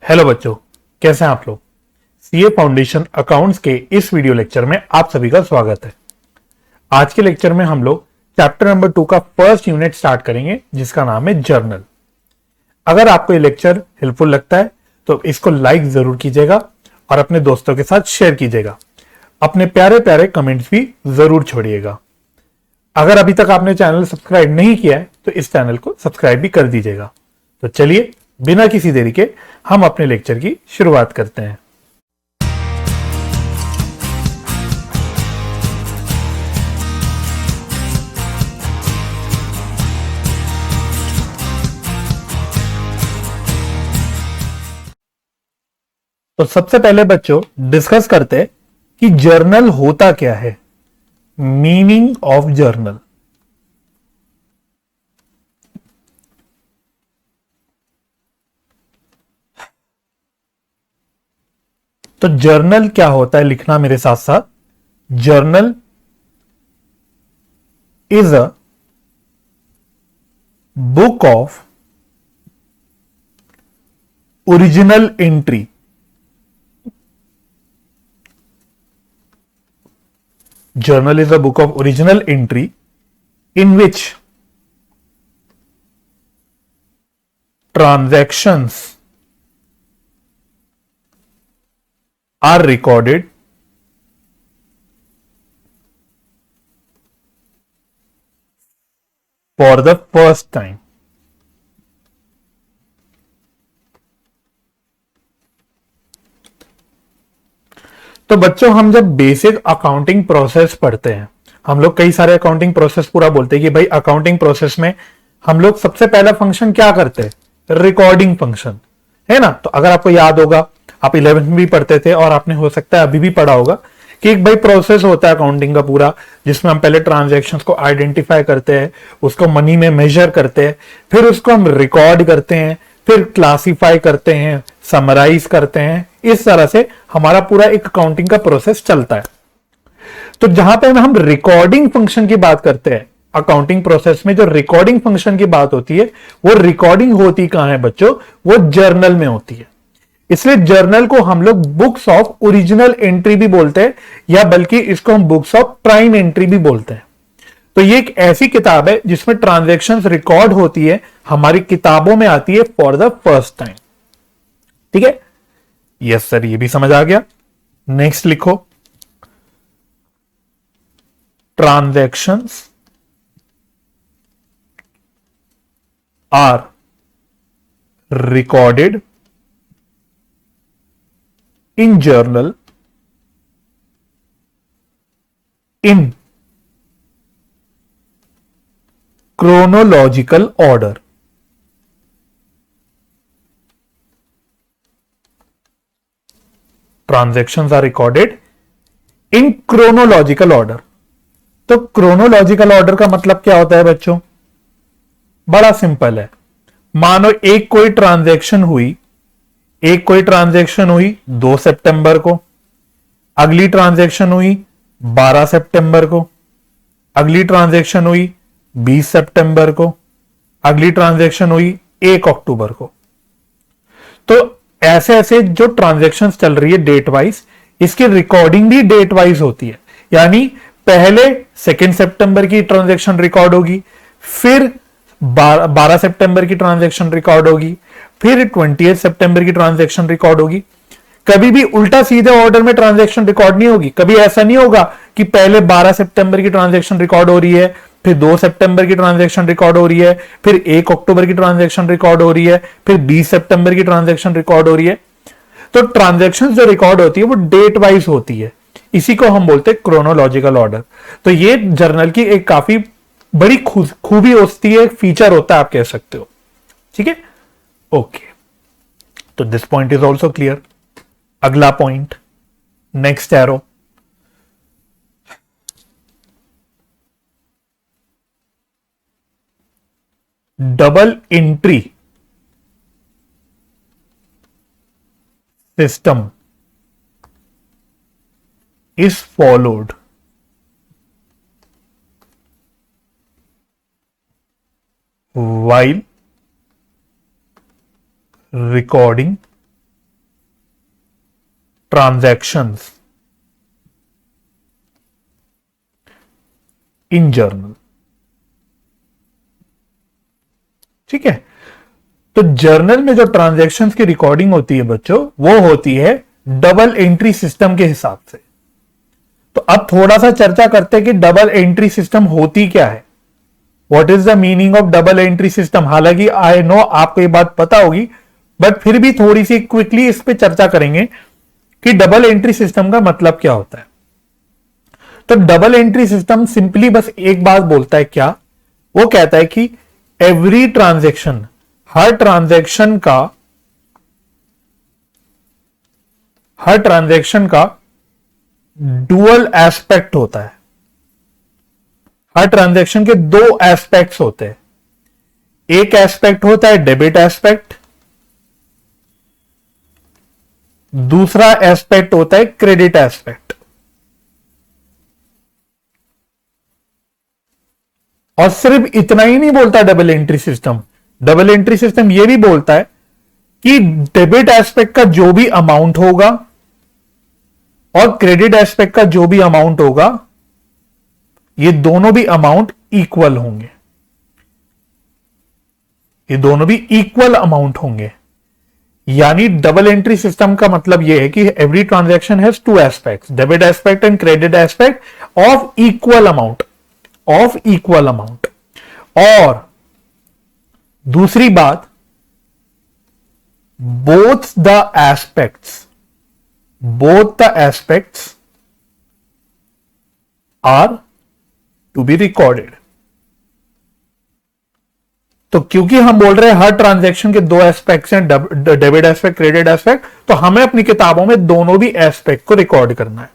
Hello बच्चों, कैसे हैं आप लोग। सीए फाउंडेशन अकाउंट्स के इस वीडियो लेक्चर में आप सभी का स्वागत है। आज के लेक्चर में हम लोग चैप्टर नंबर 2 का फर्स्ट यूनिट स्टार्ट करेंगे, जिसका नाम है जर्नल। अगर आपको ये लेक्चर हेल्पफुल लगता है तो इसको लाइक जरूर कीजिएगा और अपने दोस्तों के साथ शेयर कीजिएगा। अपने प्यारे प्यारे कमेंट्स भी जरूर छोड़िएगा। अगर अभी तक आपने चैनल सब्सक्राइब नहीं किया है तो इस चैनल को सब्सक्राइब भी कर दीजिएगा। तो चलिए बिना किसी देरी के हम अपने लेक्चर की शुरुआत करते हैं। तो सबसे पहले बच्चों डिस्कस करते हैं कि जर्नल होता क्या है। Meaning of journal. तो जर्नल क्या होता है लिखना मेरे साथ साथ। Journal is a book of original entry. Journal is a book of original entry in which transactions are recorded for the first time. तो बच्चों हम जब बेसिक अकाउंटिंग प्रोसेस पढ़ते हैं, हम लोग कई सारे अकाउंटिंग प्रोसेस पूरा बोलते हैं कि भाई अकाउंटिंग प्रोसेस में हम लोग सबसे पहला फंक्शन क्या करते हैं, रिकॉर्डिंग फंक्शन, है ना। तो अगर आपको याद होगा, आप 11th में भी पढ़ते थे और आपने हो सकता है अभी भी पढ़ा होगा कि एक भाई प्रोसेस होता है अकाउंटिंग का पूरा, जिसमें हम पहले ट्रांजैक्शंस को आइडेंटिफाई करते हैं, उसको मनी में मेजर करते हैं, फिर उसको हम रिकॉर्ड करते हैं, फिर क्लासिफाई करते हैं, समराइज करते हैं। इस तरह से हमारा पूरा एक अकाउंटिंग का प्रोसेस चलता है। तो जहां पे हम रिकॉर्डिंग फंक्शन की बात करते हैं, अकाउंटिंग प्रोसेस में जो रिकॉर्डिंग फंक्शन की बात होती है, वो रिकॉर्डिंग होती कहां है बच्चों, वो जर्नल में होती है। इसलिए जर्नल को हम लोग बुक्स ऑफ ओरिजिनल एंट्री भी बोलते हैं, या बल्कि इसको हम बुक्स ऑफ प्राइम एंट्री भी बोलते हैं। तो ये एक ऐसी किताब है जिसमें ट्रांजैक्शंस रिकॉर्ड होती है, हमारी किताबों में आती है फॉर द फर्स्ट टाइम। ठीक है, यस सर, ये भी समझ आ गया। नेक्स्ट लिखो, transactions are recorded in journal in chronological order. Transactions are recorded in chronological order. तो chronological order का मतलब क्या होता है बच्चों, बड़ा सिंपल है। मानो एक कोई ट्रांजैक्शन हुई 2 सितंबर को, अगली ट्रांजैक्शन हुई 12 सितंबर को, अगली ट्रांजैक्शन हुई 20 सितंबर को, अगली ट्रांजैक्शन हुई 1 अक्टूबर को। तो ऐसे ऐसे जो ट्रांजैक्शंस चल रही है डेट वाइज, इसकी रिकॉर्डिंग भी डेट वाइज होती है। यानी पहले 2 सितंबर की ट्रांजैक्शन रिकॉर्ड होगी, फिर 12 सितंबर की ट्रांजैक्शन रिकॉर्ड होगी, फिर 20 सितंबर की ट्रांजैक्शन रिकॉर्ड होगी। कभी भी उल्टा सीधे ऑर्डर में ट्रांजैक्शन रिकॉर्ड नहीं होगी। कभी ऐसा नहीं होगा कि पहले 12 सितंबर की ट्रांजैक्शन रिकॉर्ड हो रही है, फिर 2 सितंबर की ट्रांजैक्शन रिकॉर्ड हो रही है, फिर 1 अक्टूबर की ट्रांजैक्शन रिकॉर्ड हो रही है, फिर 20 सितंबर की ट्रांजैक्शन रिकॉर्ड हो रही है। तो ट्रांजैक्शन जो रिकॉर्ड होती है वो डेट वाइज होती है। इसी को हम बोलते हैं क्रोनोलॉजिकल ऑर्डर। तो ये जर्नल की एक काफी बड़ी खूबी होती है, फीचर होता है, आप कह सकते हो। ठीक है, ओके। तो this point is also clear. अगला point, next arrow. Double entry system is followed while recording transactions in journal. ठीक है, तो जर्नल में जो ट्रांजैक्शंस की रिकॉर्डिंग होती है बच्चों, वो होती है डबल एंट्री सिस्टम के हिसाब से। तो अब थोड़ा सा चर्चा करते हैं कि डबल एंट्री सिस्टम होती क्या है, what is the meaning of double entry system. हालांकि आई नो आपको ये बात पता होगी, बट फिर भी थोड़ी सी क्विकली इस पे चर्चा करेंगे कि डबल एंट्री सिस्टम का मतलब क्या होता है। तो डबल एंट्री सिस्टम सिंपली बस एक बात बोलता है, क्या वो कहता है कि एवरी ट्रांजैक्शन, हर ट्रांजैक्शन का डुअल एस्पेक्ट होता है। हर ट्रांजैक्शन के दो एस्पेक्ट्स होते हैं। एक एस्पेक्ट होता है डेबिट एस्पेक्ट, दूसरा एस्पेक्ट होता है क्रेडिट एस्पेक्ट। और सिर्फ इतना ही नहीं बोलता double entry system, double entry system यह भी बोलता है कि डेबिट एस्पेक्ट का जो भी अमाउंट होगा और क्रेडिट एस्पेक्ट का जो भी अमाउंट होगा, ये दोनों भी अमाउंट इक्वल होंगे। ये दोनों भी इक्वल अमाउंट होंगे। यानी डबल एंट्री सिस्टम का मतलब यह है कि every transaction has two aspects, debit aspect and credit aspect of equal amount, of equal amount. और दूसरी बात, both the aspects are to be recorded. तो क्योंकि हम बोल रहे हैं हर ट्रांजैक्शन के दो एस्पेक्ट्स हैं, डेबिट एस्पेक्ट, क्रेडिट एस्पेक्ट, तो हमें अपनी किताबों में दोनों भी एस्पेक्ट को रिकॉर्ड करना है।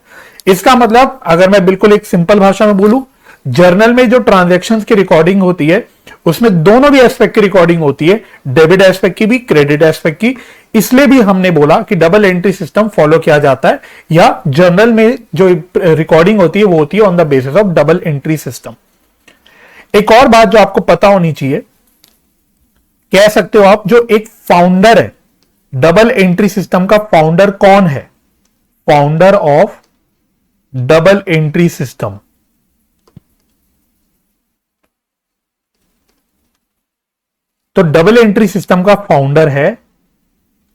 इसका मतलब अगर मैं बिल्कुल एक सिंपल भाषा में बोलूं, जर्नल में जो ट्रांजैक्शंस की रिकॉर्डिंग होती है उसमें दोनों भी एस्पेक्ट की रिकॉर्डिंग होती है, डेबिट एस्पेक्ट की भी, क्रेडिट एस्पेक्ट की। इसलिए भी हमने बोला कि डबल एंट्री सिस्टम फॉलो किया जाता है, या जर्नल में जो रिकॉर्डिंग होती है वो होती है on the basis of double entry system. एक और बात जो आपको पता होनी चाहिए, कह सकते हो आप, जो एक फाउंडर है डबल एंट्री सिस्टम का, फाउंडर कौन है? Founder of double entry system, तो डबल एंट्री सिस्टम का फाउंडर है,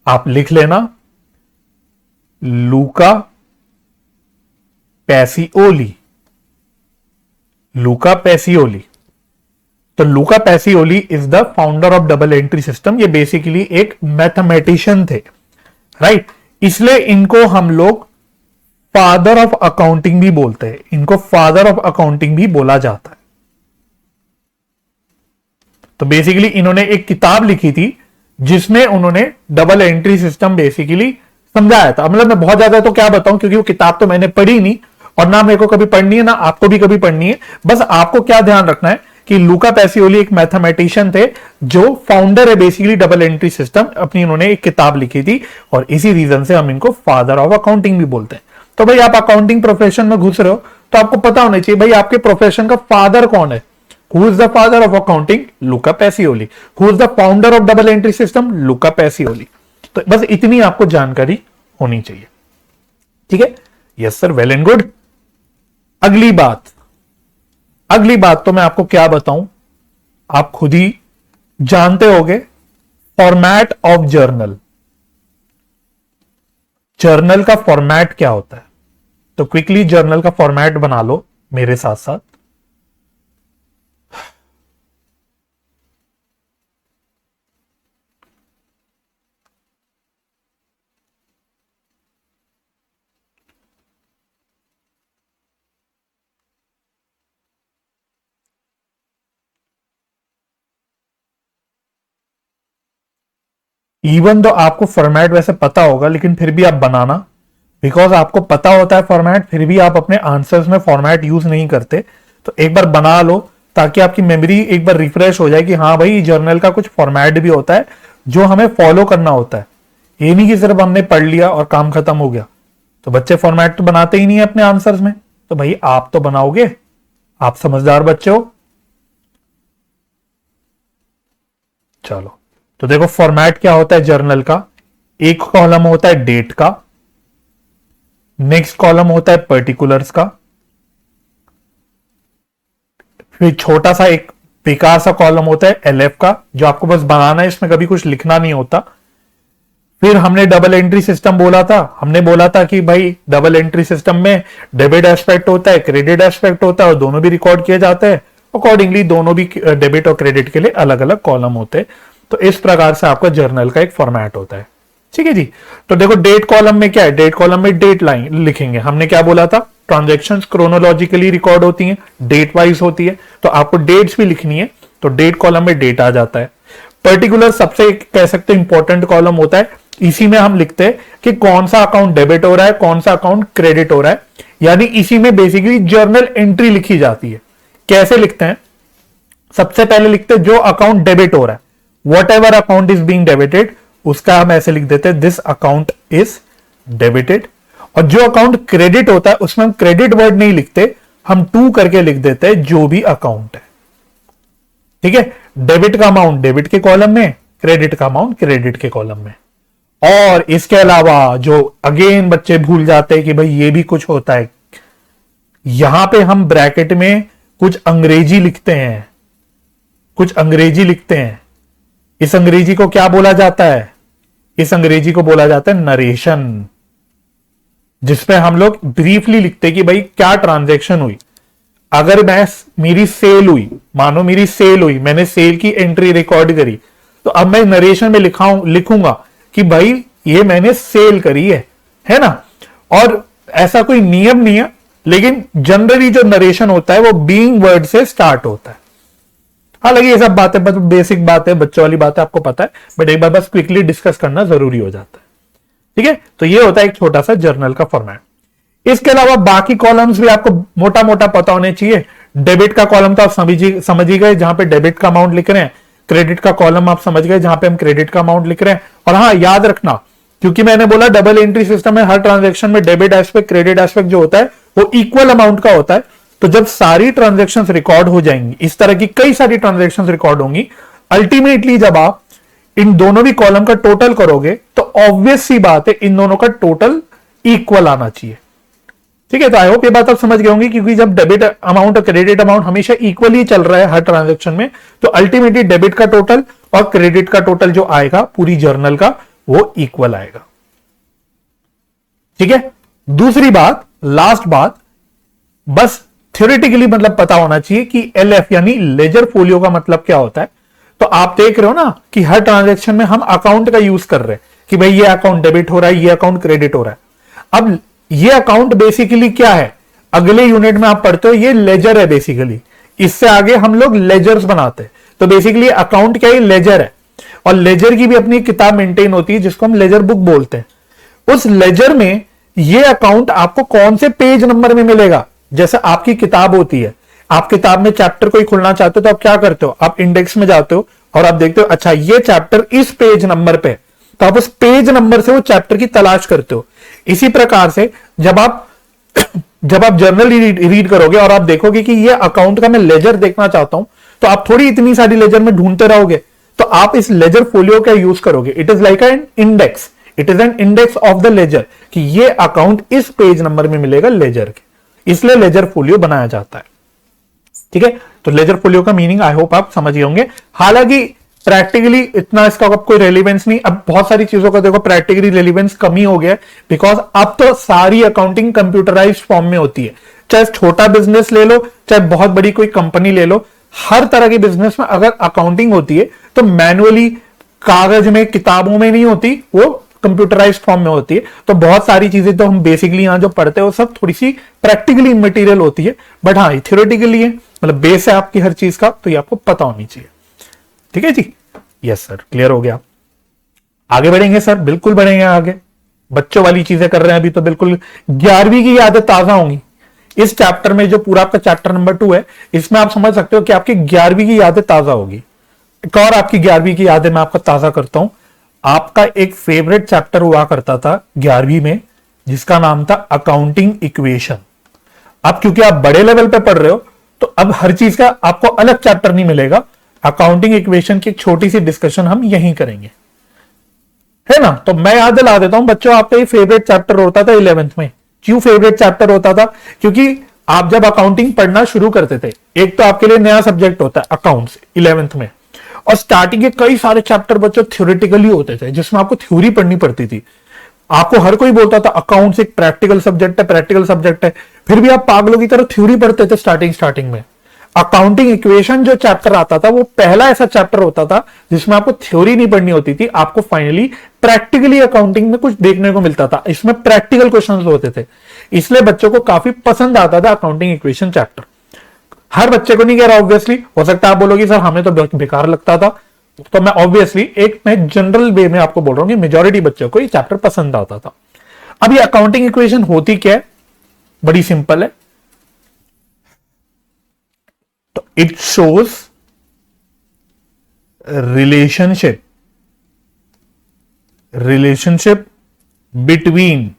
आप लिख लेना, लूका पैसिओली। लूका पैसिओली। तो लूका Pacioli is the founder of double entry system. ये बेसिकली एक मैथमेटिशियन थे, राइट? इसलिए इनको हम लोग फादर ऑफ अकाउंटिंग भी बोलते हैं, इनको फादर ऑफ अकाउंटिंग भी बोला जाता है। तो बेसिकली इन्होंने एक किताब लिखी थी जिसमें उन्होंने डबल एंट्री सिस्टम बेसिकली समझाया था। मतलब मैं बहुत ज्यादा तो क्या बताऊं, क्योंकि वो किताब तो मैंने पढ़ी नहीं और ना मेरे को कभी पढ़नी है, ना आपको भी कभी पढ़नी है। बस आपको क्या ध्यान रखना है कि लूका पैसिओली एक मैथमेटिशियन थे जो फाउंडर है बेसिकली डबल एंट्री सिस्टम। अपनी इन्होंने एक किताब लिखी थी और इसी रीजन से हम इनको फादर ऑफ अकाउंटिंग भी बोलते हैं। तो भाई आप अकाउंटिंग प्रोफेशन में घुस रहे हो तो आपको पता होना चाहिए भाई आपके प्रोफेशन का फादर कौन है। Who is the father of accounting? Luca Pacioli. Who is the founder of double entry system? Luca Pacioli. तो बस इतनी आपको जानकारी होनी चाहिए, ठीक है? Yes sir, well and good. अगली बात तो मैं आपको क्या बताऊं, आप खुद ही जानते होगे। फॉर्मेट ऑफ जर्नल, जर्नल का फॉर्मेट क्या होता है? तो क्विकली जर्नल का फॉर्मेट बना लो मेरे साथ साथ। इवन तो आपको फॉर्मेट वैसे पता होगा, लेकिन फिर भी आप बनाना, बिकॉज आपको पता होता है फॉर्मेट, फिर भी आप अपने आंसर्स में फॉर्मेट यूज नहीं करते। तो एक बार बना लो ताकि आपकी मेमोरी एक बार रिफ्रेश हो जाए कि हाँ भाई जर्नल का कुछ फॉर्मेट भी होता है जो हमें फॉलो करना होता है। ये नहीं कि सिर्फ हमने पढ़ लिया और काम खत्म हो गया। तो बच्चे फॉर्मेट तो बनाते ही नहीं है अपने आंसर्स में, तो भाई आप तो बनाओगे, आप समझदार बच्चे हो। चलो, तो देखो फॉर्मेट क्या होता है जर्नल का। एक कॉलम होता है डेट का, नेक्स्ट कॉलम होता है पर्टिकुलर्स का, फिर छोटा सा एक बेकार सा कॉलम होता है एलएफ का, जो आपको बस बनाना है, इसमें कभी कुछ लिखना नहीं होता। फिर हमने डबल एंट्री सिस्टम बोला था, हमने बोला था कि भाई डबल एंट्री सिस्टम में डेबिट एस्पेक्ट होता है, क्रेडिट एस्पेक्ट होता है, और दोनों भी रिकॉर्ड किए जाते हैं। अकॉर्डिंगली दोनों भी डेबिट और क्रेडिट के लिए अलग अलग कॉलम होते हैं। तो इस प्रकार से आपका जर्नल का एक फॉर्मेट होता है। ठीक है जी। तो देखो डेट कॉलम में क्या है, डेट कॉलम में डेट लाइन लिखेंगे। हमने क्या बोला था, ट्रांजैक्शंस क्रोनोलॉजिकली रिकॉर्ड होती हैं, डेट वाइज होती है, तो आपको डेट्स भी लिखनी है, तो डेट कॉलम में डेट आ जाता है। पर्टिकुलर सबसे कह सकते इंपॉर्टेंट कॉलम होता है, इसी में हम लिखते हैं कि कौन सा अकाउंट डेबिट हो रहा है, कौन सा अकाउंट क्रेडिट हो रहा है, यानी इसी में बेसिकली जर्नल एंट्री लिखी जाती है। कैसे लिखते हैं, सबसे पहले लिखते हैं जो अकाउंट डेबिट हो रहा है, what ever account is being debited, उसका हम ऐसे लिख देते हैं दिस अकाउंट इज डेबिटेड। और जो अकाउंट क्रेडिट होता है उसमें हम क्रेडिट वर्ड नहीं लिखते, हम टू करके लिख देते हैं जो भी अकाउंट है। ठीक है, डेबिट का अमाउंट डेबिट के कॉलम में, क्रेडिट का अमाउंट क्रेडिट के कॉलम में। और इसके अलावा जो अगेन बच्चे भूल जाते हैं कि भाई ये भी कुछ होता है, यहां पे हम ब्रैकेट में कुछ अंग्रेजी लिखते हैं, कुछ अंग्रेजी लिखते हैं। इस अंग्रेजी को क्या बोला जाता है, इस अंग्रेजी को बोला जाता है नरेशन, जिसमें हम लोग ब्रीफली लिखते हैं कि भाई क्या ट्रांजैक्शन हुई। अगर मेरी सेल हुई, मानो मेरी सेल हुई, मैंने सेल की एंट्री रिकॉर्ड करी, तो अब मैं नरेशन में लिखूंगा कि भाई ये मैंने सेल करी है ना। और ऐसा कोई नियम नहीं है, लेकिन जनरली जो नरेशन होता है वो बीइंग वर्ड से स्टार्ट होता है। हालांकि ये सब बातें बेसिक बात है, बच्चों वाली बात है, आपको पता है, बट एक बार बस क्विकली डिस्कस करना जरूरी हो जाता है। ठीक है, तो ये होता है एक छोटा सा जर्नल का फॉर्मेट। इसके अलावा बाकी कॉलम्स भी आपको मोटा मोटा पता होने चाहिए। डेबिट का कॉलम तो आप समझ ही गए, जहां पे डेबिट का अमाउंट लिख रहे हैं। क्रेडिट का कॉलम आप समझ गए, जहां पे हम क्रेडिट का अमाउंट लिख रहे हैं। और हाँ, याद रखना, क्योंकि मैंने बोला डबल एंट्री सिस्टम में हर ट्रांजेक्शन में डेबिट एस्पेक्ट क्रेडिट एस्पेक्ट जो होता है वो इक्वल अमाउंट का होता है। तो जब सारी ट्रांजेक्शन्स रिकॉर्ड हो जाएंगी, इस तरह की कई सारी ट्रांजेक्शन्स रिकॉर्ड होंगी, अल्टीमेटली जब आप इन दोनों भी कॉलम का टोटल करोगे तो ऑब्वियस सी बात है इन दोनों का टोटल इक्वल आना चाहिए। ठीक है, तो आई होप ये बात आप समझ गए होंगे, क्योंकि जब डेबिट अमाउंट और क्रेडिट अमाउंट हमेशा इक्वल ही चल रहा है हर ट्रांजेक्शन में, तो अल्टीमेटली डेबिट का टोटल और क्रेडिट का टोटल जो आएगा पूरी जर्नल का वो इक्वल आएगा। ठीक है, दूसरी बात, लास्ट बात, बस थ्योरेटिकली मतलब पता होना चाहिए कि एलएफ यानी लेजर फोलियो का मतलब क्या होता है। तो आप देख रहे हो ना कि हर ट्रांजैक्शन में हम अकाउंट का यूज कर रहे हैं कि भाई ये अकाउंट डेबिट हो रहा है, ये अकाउंट क्रेडिट हो रहा है। अब ये अकाउंट बेसिकली क्या है, अगले यूनिट में आप पढ़ते हो, ये लेजर है बेसिकली। इससे आगे हम लोग लेजर्स बनाते हैं। तो बेसिकली अकाउंट क्या है, लेजर है। और लेजर की भी अपनी किताब मेंटेन होती है जिसको हम लेजर बुक बोलते हैं। उस लेजर में ये अकाउंट आपको कौन से पेज नंबर में मिलेगा, जैसे आपकी किताब होती है, आप किताब में चैप्टर कोई खुलना चाहते हो तो आप क्या करते हो, आप इंडेक्स में जाते हो और आप देखते हो अच्छा ये चैप्टर इस पेज नंबर पे, तो आप उस पेज नंबर से वो चैप्टर की तलाश करते हो। इसी प्रकार से जब आप जर्नल रीड करोगे और आप देखोगे कि ये अकाउंट का मैं लेजर देखना चाहता हूं, तो आप थोड़ी इतनी सारी लेजर में ढूंढते रहोगे, तो आप इस लेजर फोलियो का यूज करोगे। It is like an index, it is an index of the ledger, कि ये अकाउंट इस पेज नंबर में मिलेगा लेजर के, इसलिए लेजर फोलियो बनाया जाता है। ठीक है, तो लेजर फोलियो का मीनिंग आई होप आप समझ गए होंगे। हालांकि प्रैक्टिकली इतना इसका अब कोई रेलिवेंस नहीं, अब बहुत सारी चीजों का देखो प्रैक्टिकली रेलिवेंस कम ही हो गया, बिकॉज अब तो सारी अकाउंटिंग कंप्यूटराइज्ड फॉर्म में होती है। चाहे छोटा बिजनेस ले लो, चाहे बहुत बड़ी कोई कंपनी ले लो, हर तरह के बिजनेस में अगर अकाउंटिंग होती है तो मैनुअली कागज में किताबों में नहीं होती, वो कंप्यूटराइज्ड फॉर्म में होती है। तो बहुत सारी चीजें तो हम बेसिकली यहां जो पढ़ते हैं वो सब थोड़ी सी प्रैक्टिकली मटेरियल होती है, बट हाँ थ्योरेटिकली है, मतलब बेस है आपकी हर चीज का, तो ये आपको पता होनी चाहिए। ठीक है जी, यस सर, क्लियर हो गया। आगे बढ़ेंगे सर, बिल्कुल बढ़ेंगे आगे। बच्चों वाली चीजें कर रहे हैं अभी, तो बिल्कुल 11वीं की यादें ताजा होंगी। इस चैप्टर में जो पूरा आपका चैप्टर नंबर 2 है, इसमें आप समझ सकते हो कि आपकी 11वीं की यादें ताजा होगी। एक और आपकी 11वीं की यादें मैं आपका ताजा करता हूं। आपका एक फेवरेट चैप्टर हुआ करता था 11वीं में, जिसका नाम था अकाउंटिंग इक्वेशन। अब क्योंकि आप बड़े लेवल पे पढ़ रहे हो, तो अब हर चीज का आपको अलग चैप्टर नहीं मिलेगा। अकाउंटिंग इक्वेशन की एक छोटी सी डिस्कशन हम यहीं करेंगे, है ना। तो मैं याद दिला देता हूं बच्चों, आपका ये फेवरेट चैप्टर होता था 11th में, क्यों फेवरेट चैप्टर होता था? क्योंकि आप जब अकाउंटिंग पढ़ना शुरू करते थे, एक तो आपके लिए नया सब्जेक्ट होता है अकाउंट्स 11th में, और स्टार्टिंग के कई सारे चैप्टर बच्चों थ्योरेटिकली होते थे जिसमें आपको थ्योरी पढ़नी पड़ती थी। आपको हर कोई बोलता था अकाउंट्स एक प्रैक्टिकल सब्जेक्ट है, प्रैक्टिकल सब्जेक्ट है, फिर भी आप पागलों की तरह थ्योरी पढ़ते थे स्टार्टिंग में। अकाउंटिंग इक्वेशन जो चैप्टर आता था वो पहला ऐसा चैप्टर होता था जिसमें आपको थ्योरी नहीं पढ़नी होती थी, आपको फाइनली प्रैक्टिकली अकाउंटिंग में कुछ देखने को मिलता था, इसमें प्रैक्टिकल क्वेश्चंस होते थे, इसलिए बच्चों को काफी पसंद आता था अकाउंटिंग इक्वेशन चैप्टर। हर बच्चे को नहीं कह रहा ऑब्वियसली, हो सकता है आप बोलोगे सर हमें तो बेकार लगता था, तो मैं ऑब्वियसली मैं जनरल वे में आपको बोल रहा हूं कि मेजॉरिटी बच्चों को ये चैप्टर पसंद आता था। अब ये अकाउंटिंग इक्वेशन होती क्या है? बड़ी सिंपल है। तो इट शोज रिलेशनशिप बिटवीन,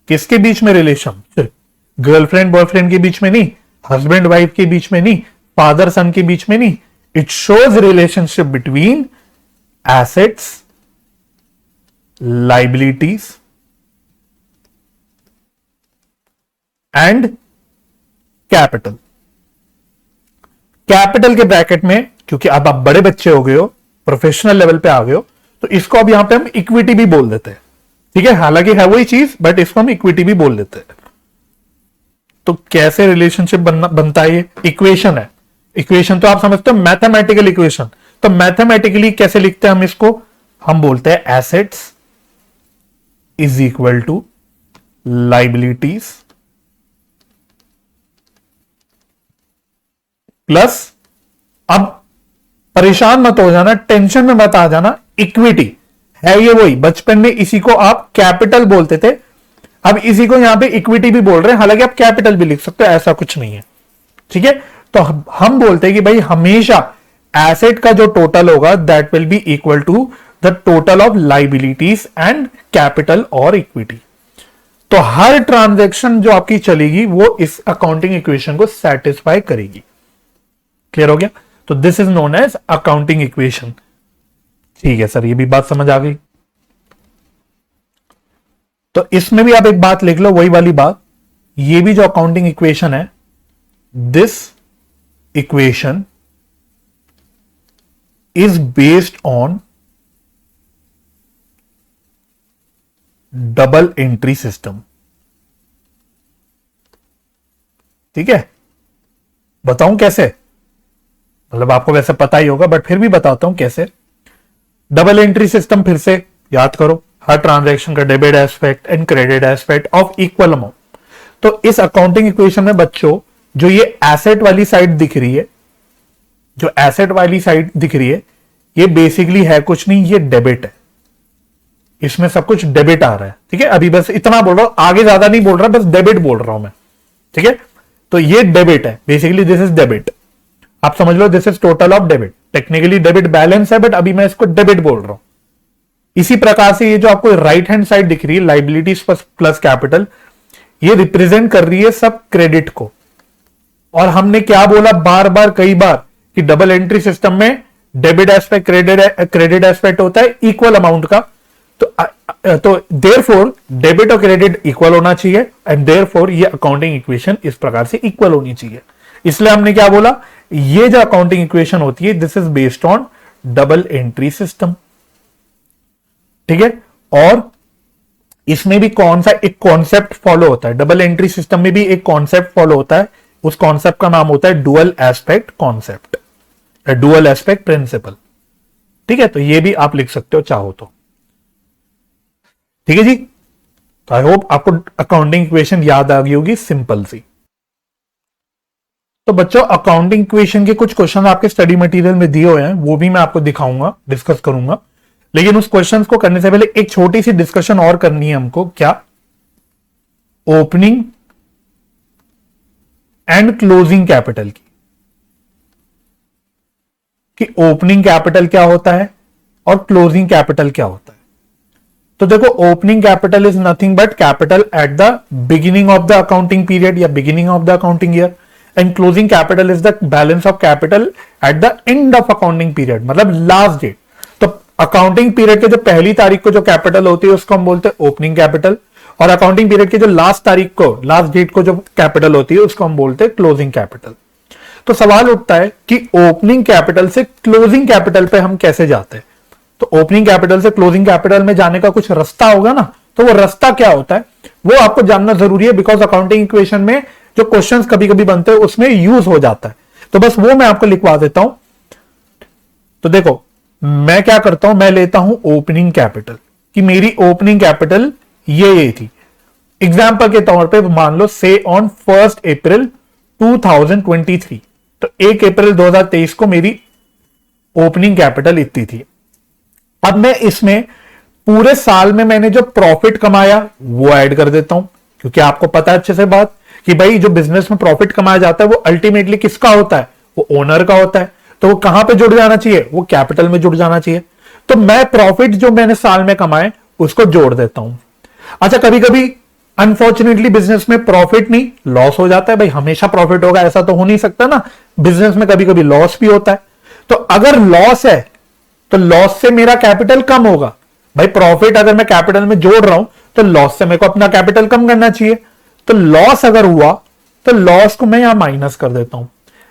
किसके बीच में रिलेशन? गर्लफ्रेंड बॉयफ्रेंड के बीच में नहीं, हस्बैंड वाइफ के बीच में नहीं, फादर सन के बीच में नहीं। It shows relationship between assets, liabilities and capital. Capital के ब्रैकेट में, क्योंकि अब आप बड़े बच्चे हो गए हो, प्रोफेशनल लेवल पे आ गए हो, तो इसको अब यहां पे हम इक्विटी भी बोल देते हैं, ठीक है? हालांकि है वही चीज, बट इसको हम इक्विटी भी बोल देते हैं। तो कैसे रिलेशनशिप बनता है? ये इक्वेशन है। इक्वेशन तो आप समझते हो मैथमेटिकल इक्वेशन, तो मैथमेटिकली कैसे लिखते हैं हम इसको? हम बोलते हैं assets is equal to liabilities plus, अब परेशान मत हो जाना, टेंशन में मत आ जाना, इक्विटी है ये वही, बचपन में इसी को आप कैपिटल बोलते थे, अब इसी को यहां पे इक्विटी भी बोल रहे हैं, हालांकि आप कैपिटल भी लिख सकते हो, ऐसा कुछ नहीं है, ठीक है? तो हम बोलते हैं कि भाई हमेशा एसेट का जो टोटल होगा that will be equal to the total of liabilities and capital और इक्विटी। तो हर ट्रांजैक्शन जो आपकी चलेगी वो इस अकाउंटिंग इक्वेशन को सेटिस्फाई करेगी। क्लियर हो गया? तो this is known as accounting equation. ठीक है सर, ये भी बात समझ आ गई। तो इसमें भी आप एक बात लिख लो, वही वाली बात, ये भी जो अकाउंटिंग इक्वेशन है, this equation is based on double entry system. ठीक है, बताऊं कैसे? मतलब आपको वैसे पता ही होगा, बट फिर भी बताता हूं कैसे। डबल एंट्री सिस्टम फिर से याद करो, हर ट्रांजैक्शन का debit aspect and credit aspect of equal amount. तो इस अकाउंटिंग इक्वेशन में बच्चों जो ये एसेट वाली साइड दिख रही है, जो एसेट वाली साइड दिख रही है, ये बेसिकली है कुछ नहीं, ये डेबिट है। इसमें सब कुछ डेबिट आ रहा है। ठीक है, अभी बस इतना बोल रहा हूं, आगे ज्यादा नहीं बोल रहा, बस डेबिट बोल रहा हूं मैं। ठीक है, तो ये डेबिट है, बेसिकली दिस इज डेबिट। आप समझ लो this is total of debit. Technically debit balance है, बट अभी मैं इसको डेबिट बोल रहा हूं। इसी प्रकार से ये जो आपको राइट हैंड साइड दिख रही है, लाइबिलिटीज प्लस कैपिटल, ये रिप्रेजेंट कर रही है सब क्रेडिट को। और हमने क्या बोला बार बार कई बार कि डबल एंट्री सिस्टम में डेबिट एस्पेक्ट क्रेडिट एस्पेक्ट होता है इक्वल अमाउंट का। तो देयरफॉर डेबिट और क्रेडिट इक्वल होना चाहिए, एंड देयरफॉर ये अकाउंटिंग इक्वेशन इस प्रकार से इक्वल होनी चाहिए। इसलिए हमने क्या बोला, ये जो अकाउंटिंग इक्वेशन होती है this is based on double entry system. ठीक है, और इसमें भी कौन सा एक कॉन्सेप्ट फॉलो होता है, डबल एंट्री सिस्टम में भी एक कॉन्सेप्ट फॉलो होता है। उस कॉन्सेप्ट का नाम होता है डुअल एस्पेक्ट कॉन्सेप्ट या डुअल एस्पेक्ट प्रिंसिपल। ठीक है, तो ये भी आप लिख सकते हो चाहो तो। ठीक है जी, तो आई होप आपको अकाउंटिंग इक्वेशन याद आ गई होगी, सिंपल सी। तो बच्चों अकाउंटिंग इक्वेशन के कुछ क्वेश्चन आपके स्टडी मटेरियल में दिए हुए हैं, वो भी मैं आपको दिखाऊंगा, डिस्कस करूंगा। लेकिन उस क्वेश्चंस को करने से पहले एक छोटी सी डिस्कशन और करनी है हमको। क्या? ओपनिंग एंड क्लोजिंग कैपिटल की, कि ओपनिंग कैपिटल क्या होता है और क्लोजिंग कैपिटल क्या होता है। तो देखो, opening capital is nothing but capital at the beginning of the accounting period या beginning of the accounting year, and closing capital is the balance of capital at the end of accounting period, मतलब last date. तो accounting period के जो पहली तारीख को जो capital होती है उसको हम बोलते हैं ओपनिंग कैपिटल, और अकाउंटिंग पीरियड के जो लास्ट तारीख को, लास्ट डेट को जो कैपिटल होती है उसको हम बोलते हैं क्लोजिंग कैपिटल। तो सवाल उठता है कि ओपनिंग कैपिटल से क्लोजिंग कैपिटल पे हम कैसे जाते हैं। तो ओपनिंग कैपिटल से क्लोजिंग कैपिटल में जाने का कुछ रास्ता होगा ना, तो वो रास्ता क्या होता है वो आपको जानना जरूरी है, बिकॉज अकाउंटिंग इक्वेशन में जो क्वेश्चंस कभी कभी बनते हैं उसमें यूज हो जाता है। तो बस वो मैं आपको लिखवा देता हूं। तो देखो मैं क्या करता हूं, मैं लेता हूं ओपनिंग कैपिटल, कि मेरी ओपनिंग कैपिटल ये थी। एग्जाम्पल के तौर पे मान लो से ऑन 1 अप्रैल 2023, तो 1 अप्रैल 2023 को मेरी ओपनिंग कैपिटल इतनी थी। अब मैं इसमें पूरे साल में मैंने जो प्रॉफिट कमाया वो ऐड कर देता हूं, क्योंकि आपको पता है अच्छे से बात कि भाई जो बिजनेस में प्रॉफिट कमाया जाता है वो अल्टीमेटली किसका होता है, वो ओनर का होता है। तो वो कहां पे जुड़ जाना चाहिए, वो कैपिटल में जुड़ जाना चाहिए। तो मैं प्रॉफिट जो मैंने साल में कमाए उसको जोड़ देता हूं। अच्छा, कभी कभी अनफॉर्चुनेटली बिजनेस में प्रॉफिट नहीं लॉस हो जाता है। भाई हमेशा प्रॉफिट होगा ऐसा तो हो नहीं सकता ना, बिजनेस में कभी कभी लॉस भी होता है। तो अगर लॉस है तो लॉस से मेरा कैपिटल कम होगा। भाई प्रॉफिट अगर मैं कैपिटल में जोड़ रहा हूं तो लॉस से मेरे को अपना कैपिटल कम करना चाहिए। तो लॉस अगर हुआ तो लॉस को मैं यहां माइनस कर देता हूं।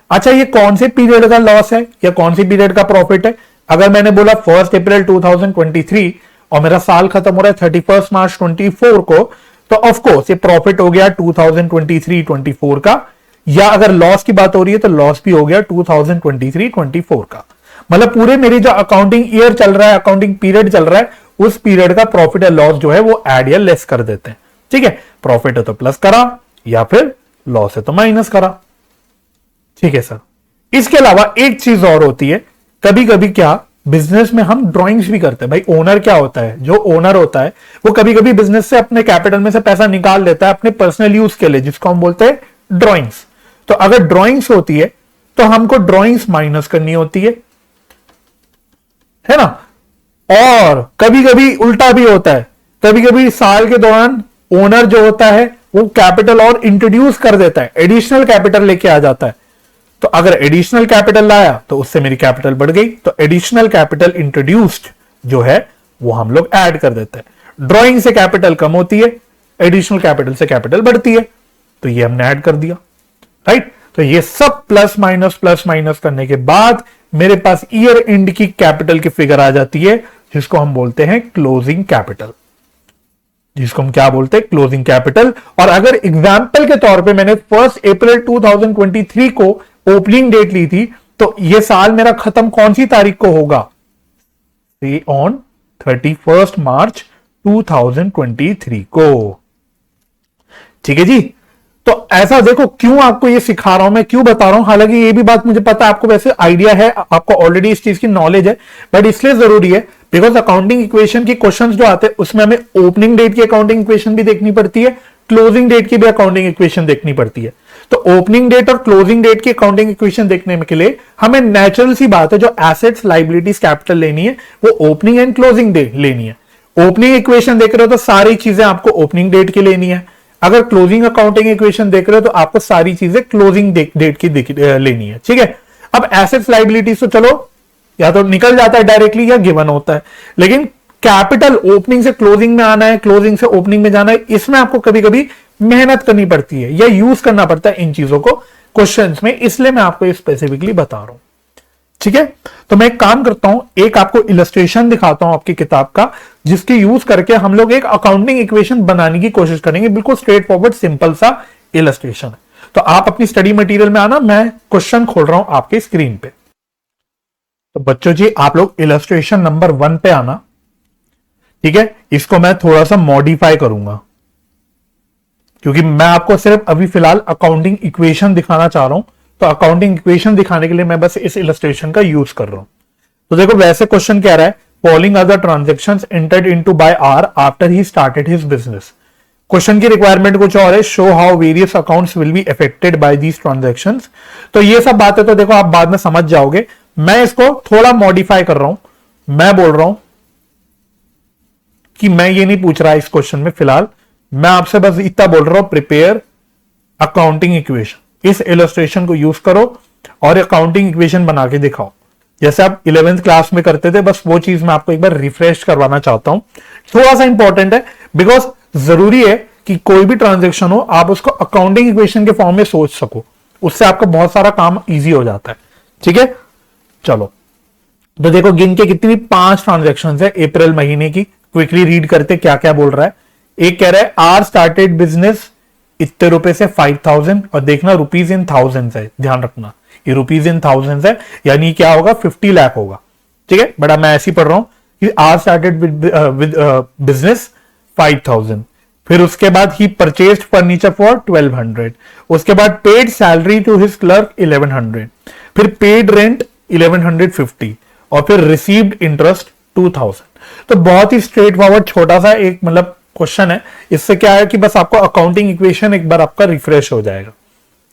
अच्छा, ये कौन से पीरियड का लॉस है या कौन सी पीरियड का प्रॉफिट है? अगर मैंने बोला 1 अप्रैल 2023 और मेरा साल खत्म हो रहा है 31 मार्च 24 को, तो ऑफ कोर्स ये प्रॉफिट हो गया 2023-24 का, या अगर लॉस की बात हो रही है तो लॉस भी हो गया 2023-24 का। मतलब पूरे मेरी जो अकाउंटिंग ईयर चल रहा है, अकाउंटिंग पीरियड चल रहा है, उस पीरियड का प्रॉफिट या लॉस जो है वो ऐड या लेस कर देते हैं। ठीक है, प्रॉफिट है तो प्लस करा या फिर लॉस है तो माइनस करा। ठीक है सर। इसके अलावा एक चीज और होती है, कभी कभी क्या बिजनेस में हम ड्राइंग्स भी करते हैं। भाई ओनर क्या होता है, जो ओनर होता है वो कभी कभी बिजनेस से अपने कैपिटल में से पैसा निकाल लेता है अपने पर्सनल यूज के लिए, जिसको हम बोलते हैं ड्राइंग्स। तो अगर ड्राइंग्स होती है तो हमको ड्राइंग्स माइनस करनी होती है ना। और कभी कभी उल्टा भी होता है, कभी कभी साल के दौरान ओनर जो होता है वो कैपिटल और इंट्रोड्यूस कर देता है, एडिशनल कैपिटल लेके आ जाता है। तो अगर एडिशनल कैपिटल लाया तो उससे मेरी कैपिटल बढ़ गई, तो एडिशनल कैपिटल इंट्रोड्यूस्ड जो है वो हम लोग ऐड कर देते हैं। ड्राइंग से कैपिटल कम होती है, एडिशनल कैपिटल से कैपिटल बढ़ती है, तो ये हमने ऐड कर दिया। राइट, तो ये सब प्लस माइनस करने के बाद मेरे पास ईयर एंड की कैपिटल की फिगर आ जाती है, जिसको हम बोलते हैं क्लोजिंग कैपिटल, जिसको हम क्या बोलते हैं, क्लोजिंग कैपिटल। और अगर एग्जाम्पल के तौर पे मैंने 1 अप्रैल 2023 को ओपनिंग डेट ली थी, तो ये साल मेरा खत्म कौन सी तारीख को होगा, ऑन 31 मार्च 2023 को। ठीक है जी। तो ऐसा देखो, क्यों आपको ये सिखा रहा हूं मैं, क्यों बता रहा हूं, हालांकि ये भी बात मुझे पता है आपको वैसे आइडिया है, आपको ऑलरेडी इस चीज की नॉलेज है, बट इसलिए जरूरी है बिकॉज अकाउंटिंग इक्वेशन की क्वेश्चंस जो आते हैं उसमें हमें ओपनिंग डेट की अकाउंटिंग इक्वेशन भी देखनी पड़ती है, क्लोजिंग डेट की भी अकाउंटिंग इक्वेशन देखनी पड़ती है। तो ओपनिंग डेट और क्लोजिंग डेट की अकाउंटिंग इक्वेशन देखने के लिए हमें नेचुरल सी बात है, जो एसेट्स लाइबिलिटीज कैपिटल लेनी है वो ओपनिंग एंड क्लोजिंग डेट लेनी है। ओपनिंग इक्वेशन देख रहे हो तो सारी चीजें आपको ओपनिंग डेट की लेनी है, अगर क्लोजिंग अकाउंटिंग इक्वेशन देख रहे हो तो आपको सारी चीजें क्लोजिंग डेट की लेनी है। ठीक है, अब एसेट्स लाइबिलिटीज तो चलो या तो निकल जाता है डायरेक्टली या गिवन होता है, लेकिन कैपिटल ओपनिंग से क्लोजिंग में आना है, क्लोजिंग से ओपनिंग में जाना है, इसमें आपको कभी कभी मेहनत करनी पड़ती है या यूज करना पड़ता है इन चीजों को क्वेश्चंस में, इसलिए मैं आपको ये स्पेसिफिकली बता रहा हूं। ठीक है, तो मैं एक काम करता हूं, एक आपको इलस्ट्रेशन दिखाता हूं आपकी किताब का, जिसकी यूज करके हम लोग एक अकाउंटिंग इक्वेशन बनाने की कोशिश करेंगे। बिल्कुल स्ट्रेट फॉरवर्ड सिंपल सा इलस्ट्रेशन है। तो आप अपनी स्टडी मटेरियल में आना, मैं क्वेश्चन खोल रहा हूं आपके स्क्रीन पे। तो बच्चों जी आप लोग इलस्ट्रेशन नंबर 1 पे आना। ठीक है, इसको मैं थोड़ा सा मॉडिफाई करूंगा क्योंकि मैं आपको सिर्फ अभी फिलहाल अकाउंटिंग इक्वेशन दिखाना चाह रहा हूं, तो अकाउंटिंग इक्वेशन दिखाने के लिए मैं बस इस इलस्ट्रेशन का यूज कर रहा हूं। तो देखो वैसे क्वेश्चन कह रहा है, following other transactions entered into by R after he started his business. Question की रिक्वायरमेंट कुछ और है, show how various accounts will be affected by these transactions. तो ये सब बातें तो देखो आप बाद में समझ जाओगे, मैं इसको थोड़ा मॉडिफाई कर रहा हूं। मैं बोल रहा हूं कि मैं ये नहीं पूछ रहा इस क्वेश्चन में फिलहाल, मैं आपसे बस इतना बोल रहा हूं, प्रिपेयर अकाउंटिंग इक्वेशन, इस इलस्ट्रेशन को यूज करो और अकाउंटिंग इक्वेशन बना के दिखाओ, जैसे आप 11th क्लास में करते थे। बस वो चीज मैं आपको एक बार रिफ्रेश करवाना चाहता हूं, थोड़ा सा इंपॉर्टेंट है बिकॉज जरूरी है कि कोई भी ट्रांजेक्शन हो आप उसको अकाउंटिंग इक्वेशन के फॉर्म में सोच सको, उससे आपका बहुत सारा काम इजी हो जाता है। ठीक है, चलो तो देखो गिन के कितनी 5 ट्रांजेक्शन है अप्रैल महीने की, क्विकली रीड करते क्या क्या बोल रहा है। एक कह रहा है आर स्टार्टेड बिजनेस इतने रुपए से 5000, और देखना रुपीज इन थाउजेंड है, ध्यान रखना ये रुपीज इन थाउजेंड है, यानी क्या होगा 50 लाख होगा। ठीक है, बड़ा मैं ऐसे ही पढ़ रहा हूं कि आर स्टार्टेड विद बिजनेस 5000, फिर उसके बाद ही परचेज फर्नीचर फॉर 1200, उसके बाद paid salary to his clerk 1100, फिर पेड रेंट 1150, और फिर रिसीव्ड इंटरेस्ट 2000। तो बहुत ही स्ट्रेट फॉरवर्ड छोटा सा एक मतलब क्वेश्चन है, इससे क्या है कि बस आपको अकाउंटिंग इक्वेशन एक बार आपका रिफ्रेश हो जाएगा।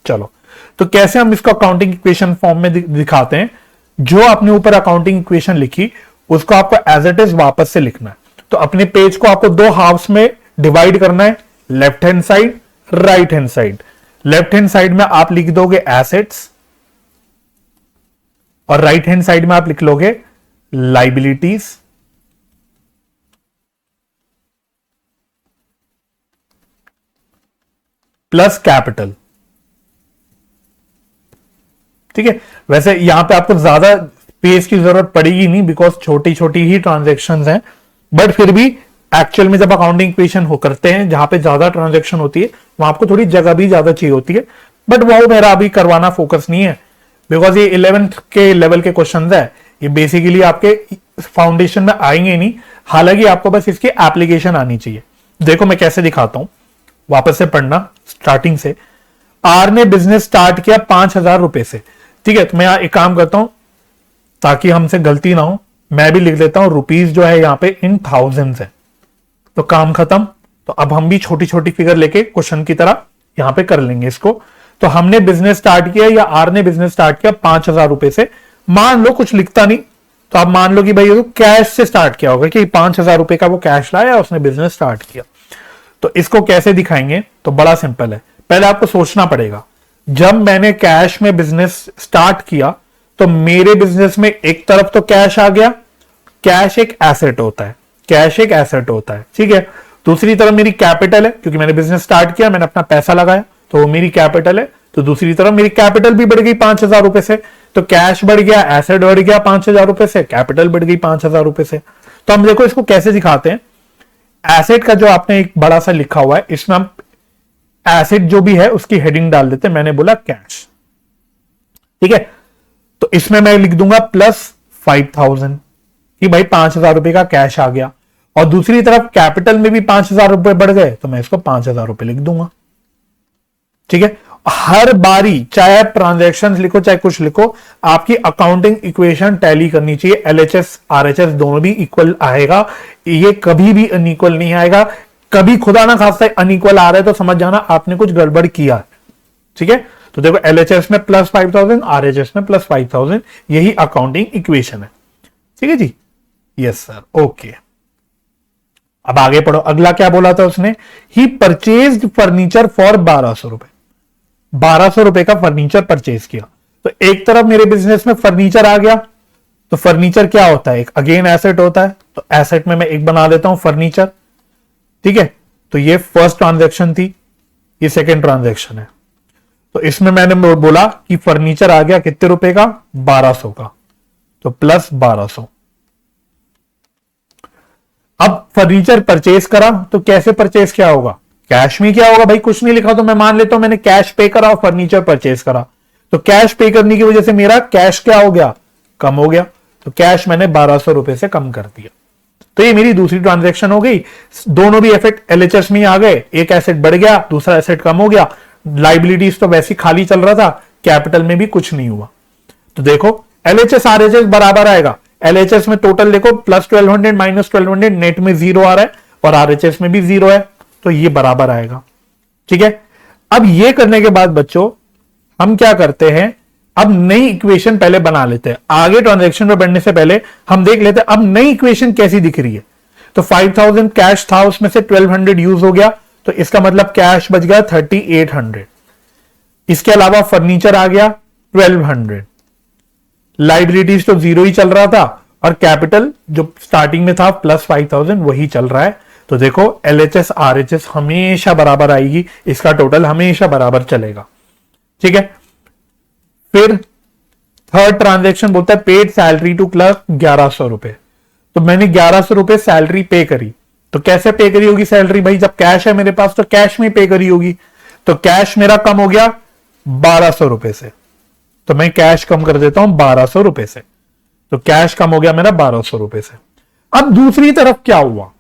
चलो तो कैसे हम इसको अकाउंटिंग इक्वेशन फॉर्म में दिखाते हैं। जो आपने ऊपर अकाउंटिंग इक्वेशन लिखी उसको आपको एज इट इज वापस से लिखना है। तो अपने पेज को आपको 2 हाफ्स में डिवाइड करना है, left hand side, right hand side. Left hand side में आप लिख दोगे एसेट्स, और राइट हैंड साइड में आप लिख लोगे लाइबिलिटीज प्लस कैपिटल। ठीक है, वैसे यहां पे आपको ज्यादा पेज की जरूरत पड़ेगी नहीं, बिकॉज छोटी छोटी ही ट्रांजेक्शन्स हैं, बट फिर भी एक्चुअल में जब अकाउंटिंग इक्वेशन हो करते हैं जहां पे ज्यादा ट्रांजेक्शन होती है वहां आपको थोड़ी जगह भी ज्यादा चाहिए होती है, बट वो मेरा अभी करवाना फोकस नहीं है, बिकॉज ये 11th के लेवल के क्वेश्चन है, ये बेसिकली आपके फाउंडेशन में आएंगे नहीं, हालांकि आपको बस इसकी एप्लीकेशन आनी चाहिए। देखो मैं कैसे दिखाता हूं, वापस से पढ़ना स्टार्टिंग से। आर ने बिजनेस स्टार्ट किया 5000 रुपए से। ठीक है, तो मैं एक काम करता हूं ताकि हमसे गलती ना हो, मैं भी लिख लेता हूं रुपीज जो है यहां पे इन थाउजेंड्स है, तो काम खत्म। तो अब हम भी छोटी छोटी फिगर लेके क्वेश्चन की तरह यहां पे कर लेंगे इसको। तो हमने बिजनेस स्टार्ट किया, या आर ने बिजनेस स्टार्ट किया 5000 रुपए से। मान लो कुछ लिखता नहीं, तो आप मान लो कि भाई ये तो कैश से स्टार्ट किया होगा, कि 5000 रुपए का वो कैश लाया, उसने बिजनेस स्टार्ट किया। तो इसको कैसे दिखाएंगे, तो बड़ा सिंपल है। पहले आपको सोचना पड़ेगा, जब मैंने कैश में बिजनेस स्टार्ट किया तो मेरे बिजनेस में एक तरफ तो कैश आ गया, कैश एक एसेट होता है, कैश एक एसेट होता है। ठीक है, दूसरी तरफ मेरी कैपिटल है, क्योंकि मैंने बिजनेस स्टार्ट किया, मैंने अपना पैसा लगाया, तो वो मेरी कैपिटल है। तो दूसरी तरफ मेरी कैपिटल भी बढ़ गई 5000 रुपए से, तो कैश बढ़ गया, एसेट बढ़ गया 5000 रुपए से, कैपिटल बढ़ गई 5000 रुपए से। तो हम देखो इसको कैसे दिखाते हैं। एसेट का जो आपने एक बड़ा सा लिखा हुआ है, इसमें हम एसेट जो भी है उसकी हेडिंग डाल देते हैं, मैंने बोला कैश। ठीक है, तो इसमें मैं लिख दूंगा प्लस 5000 कि भाई 5000 रुपए का कैश आ गया, और दूसरी तरफ कैपिटल में भी 5000 रुपए बढ़ गए, तो मैं इसको 5000 रुपए लिख दूंगा। ठीक है, हर बारी चाहे आप ट्रांजैक्शंस लिखो चाहे कुछ लिखो, आपकी अकाउंटिंग इक्वेशन टैली करनी चाहिए। एलएचएस आरएचएस दोनों भी इक्वल आएगा, ये कभी भी अनइक्वल नहीं आएगा। कभी खुदा ना खास्ता अनइक्वल आ रहा है तो समझ जाना आपने कुछ गड़बड़ किया है। ठीक है, तो देखो एलएचएस में प्लस 5000, आरएचएस में प्लस 5000, यही अकाउंटिंग इक्वेशन है। ठीक है जी, यस सर, ओके। अब आगे पढ़ो, अगला क्या बोला था उसने, ही परचेज्ड फर्नीचर फॉर 1200 रुपए। 1200 रुपए का फर्नीचर परचेज किया। तो एक तरफ मेरे बिजनेस में फर्नीचर आ गया, तो फर्नीचर क्या होता है, एक अगेन एसेट होता है, तो एसेट में मैं एक बना देता हूं फर्नीचर। ठीक है, तो ये फर्स्ट ट्रांजैक्शन थी, ये सेकेंड ट्रांजैक्शन है। तो इसमें मैंने बोला कि फर्नीचर आ गया कितने रुपए का, 1200 का, तो प्लस 1200। अब फर्नीचर परचेज करा, तो कैसे परचेज क्या होगा, कैश में क्या होगा भाई, कुछ नहीं लिखा, तो मैं मान लेता हूं मैंने कैश पे करा और फर्नीचर परचेज करा। तो कैश पे करने की वजह से मेरा कैश क्या हो गया, कम हो गया, तो कैश मैंने 1200 रुपए से कम कर दिया। तो ये मेरी दूसरी ट्रांजैक्शन हो गई। दोनों भी इफेक्ट एलएचएस में आ गए, एक एसेट बढ़ गया, दूसरा एसेट कम हो गया। लाइबिलिटीज तो वैसे खाली चल रहा था, कैपिटल में भी कुछ नहीं हुआ। तो देखो एलएचएस आरएचएस बराबर आएगा। एलएचएस में टोटल देखो प्लस 1200 माइनस 1200, नेट में 0 आ रहा है, और आरएचएस में भी 0 है, तो ये बराबर आएगा। ठीक है, अब ये करने के बाद बच्चों हम क्या करते हैं, अब नई इक्वेशन पहले बना लेते हैं। आगे ट्रांजैक्शन में बढ़ने से पहले हम देख लेते हैं अब नई इक्वेशन कैसी दिख रही है। तो 5000 कैश था, उसमें से 1200 यूज हो गया, तो इसका मतलब कैश बच गया 3800। इसके अलावा फर्नीचर आ गया 1200, लाइबिलिटीज तो 0 ही चल रहा था, और कैपिटल जो स्टार्टिंग में था प्लस 5000 वही चल रहा है। तो देखो LHS RHS हमेशा बराबर आएगी, इसका टोटल हमेशा बराबर चलेगा। ठीक है, फिर थर्ड ट्रांजेक्शन बोलता है पेड सैलरी टू क्लर्क 1100 रुपए। तो मैंने 1100 रुपए सैलरी पे करी। तो कैसे पे करी होगी सैलरी भाई? जब कैश है मेरे पास तो कैश में पे करी होगी। तो कैश मेरा कम हो गया 1200 रुपए से, तो मैं कैश कम कर देता हूं 1200 रुपए से। तो कैश कम हो गया मेरा 1200 रुपए से। अब दूसरी तरफ क्या हुआ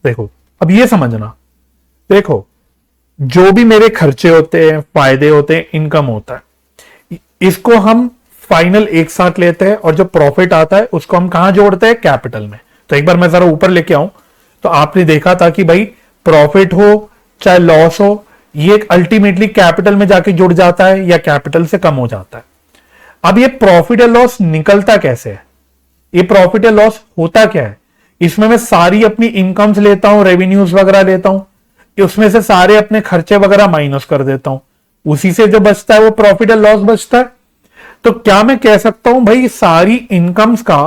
देखो, अब ये समझना। देखो जो भी मेरे खर्चे होते हैं, फायदे होते हैं, इनकम होता है, इसको हम फाइनल एक साथ लेते हैं और जो प्रॉफिट आता है उसको हम कहां जोड़ते हैं? कैपिटल में। तो एक बार मैं जरा ऊपर लेके आऊं, तो आपने देखा था कि भाई प्रॉफिट हो चाहे लॉस हो, ये अल्टीमेटली कैपिटल में जाके जुड़ जाता है या कैपिटल से कम हो जाता है। अब ये प्रॉफिट या लॉस निकलता कैसे है? ये प्रॉफिट या लॉस होता क्या है? इसमें मैं सारी अपनी इनकम्स लेता हूं, रेवेन्यूज वगैरह लेता हूं, उसमें से सारे अपने खर्चे वगैरह माइनस कर देता हूं, उसी से जो बचता है वो प्रॉफिट या लॉस बचता है। तो क्या मैं कह सकता हूं भाई सारी इनकम्स का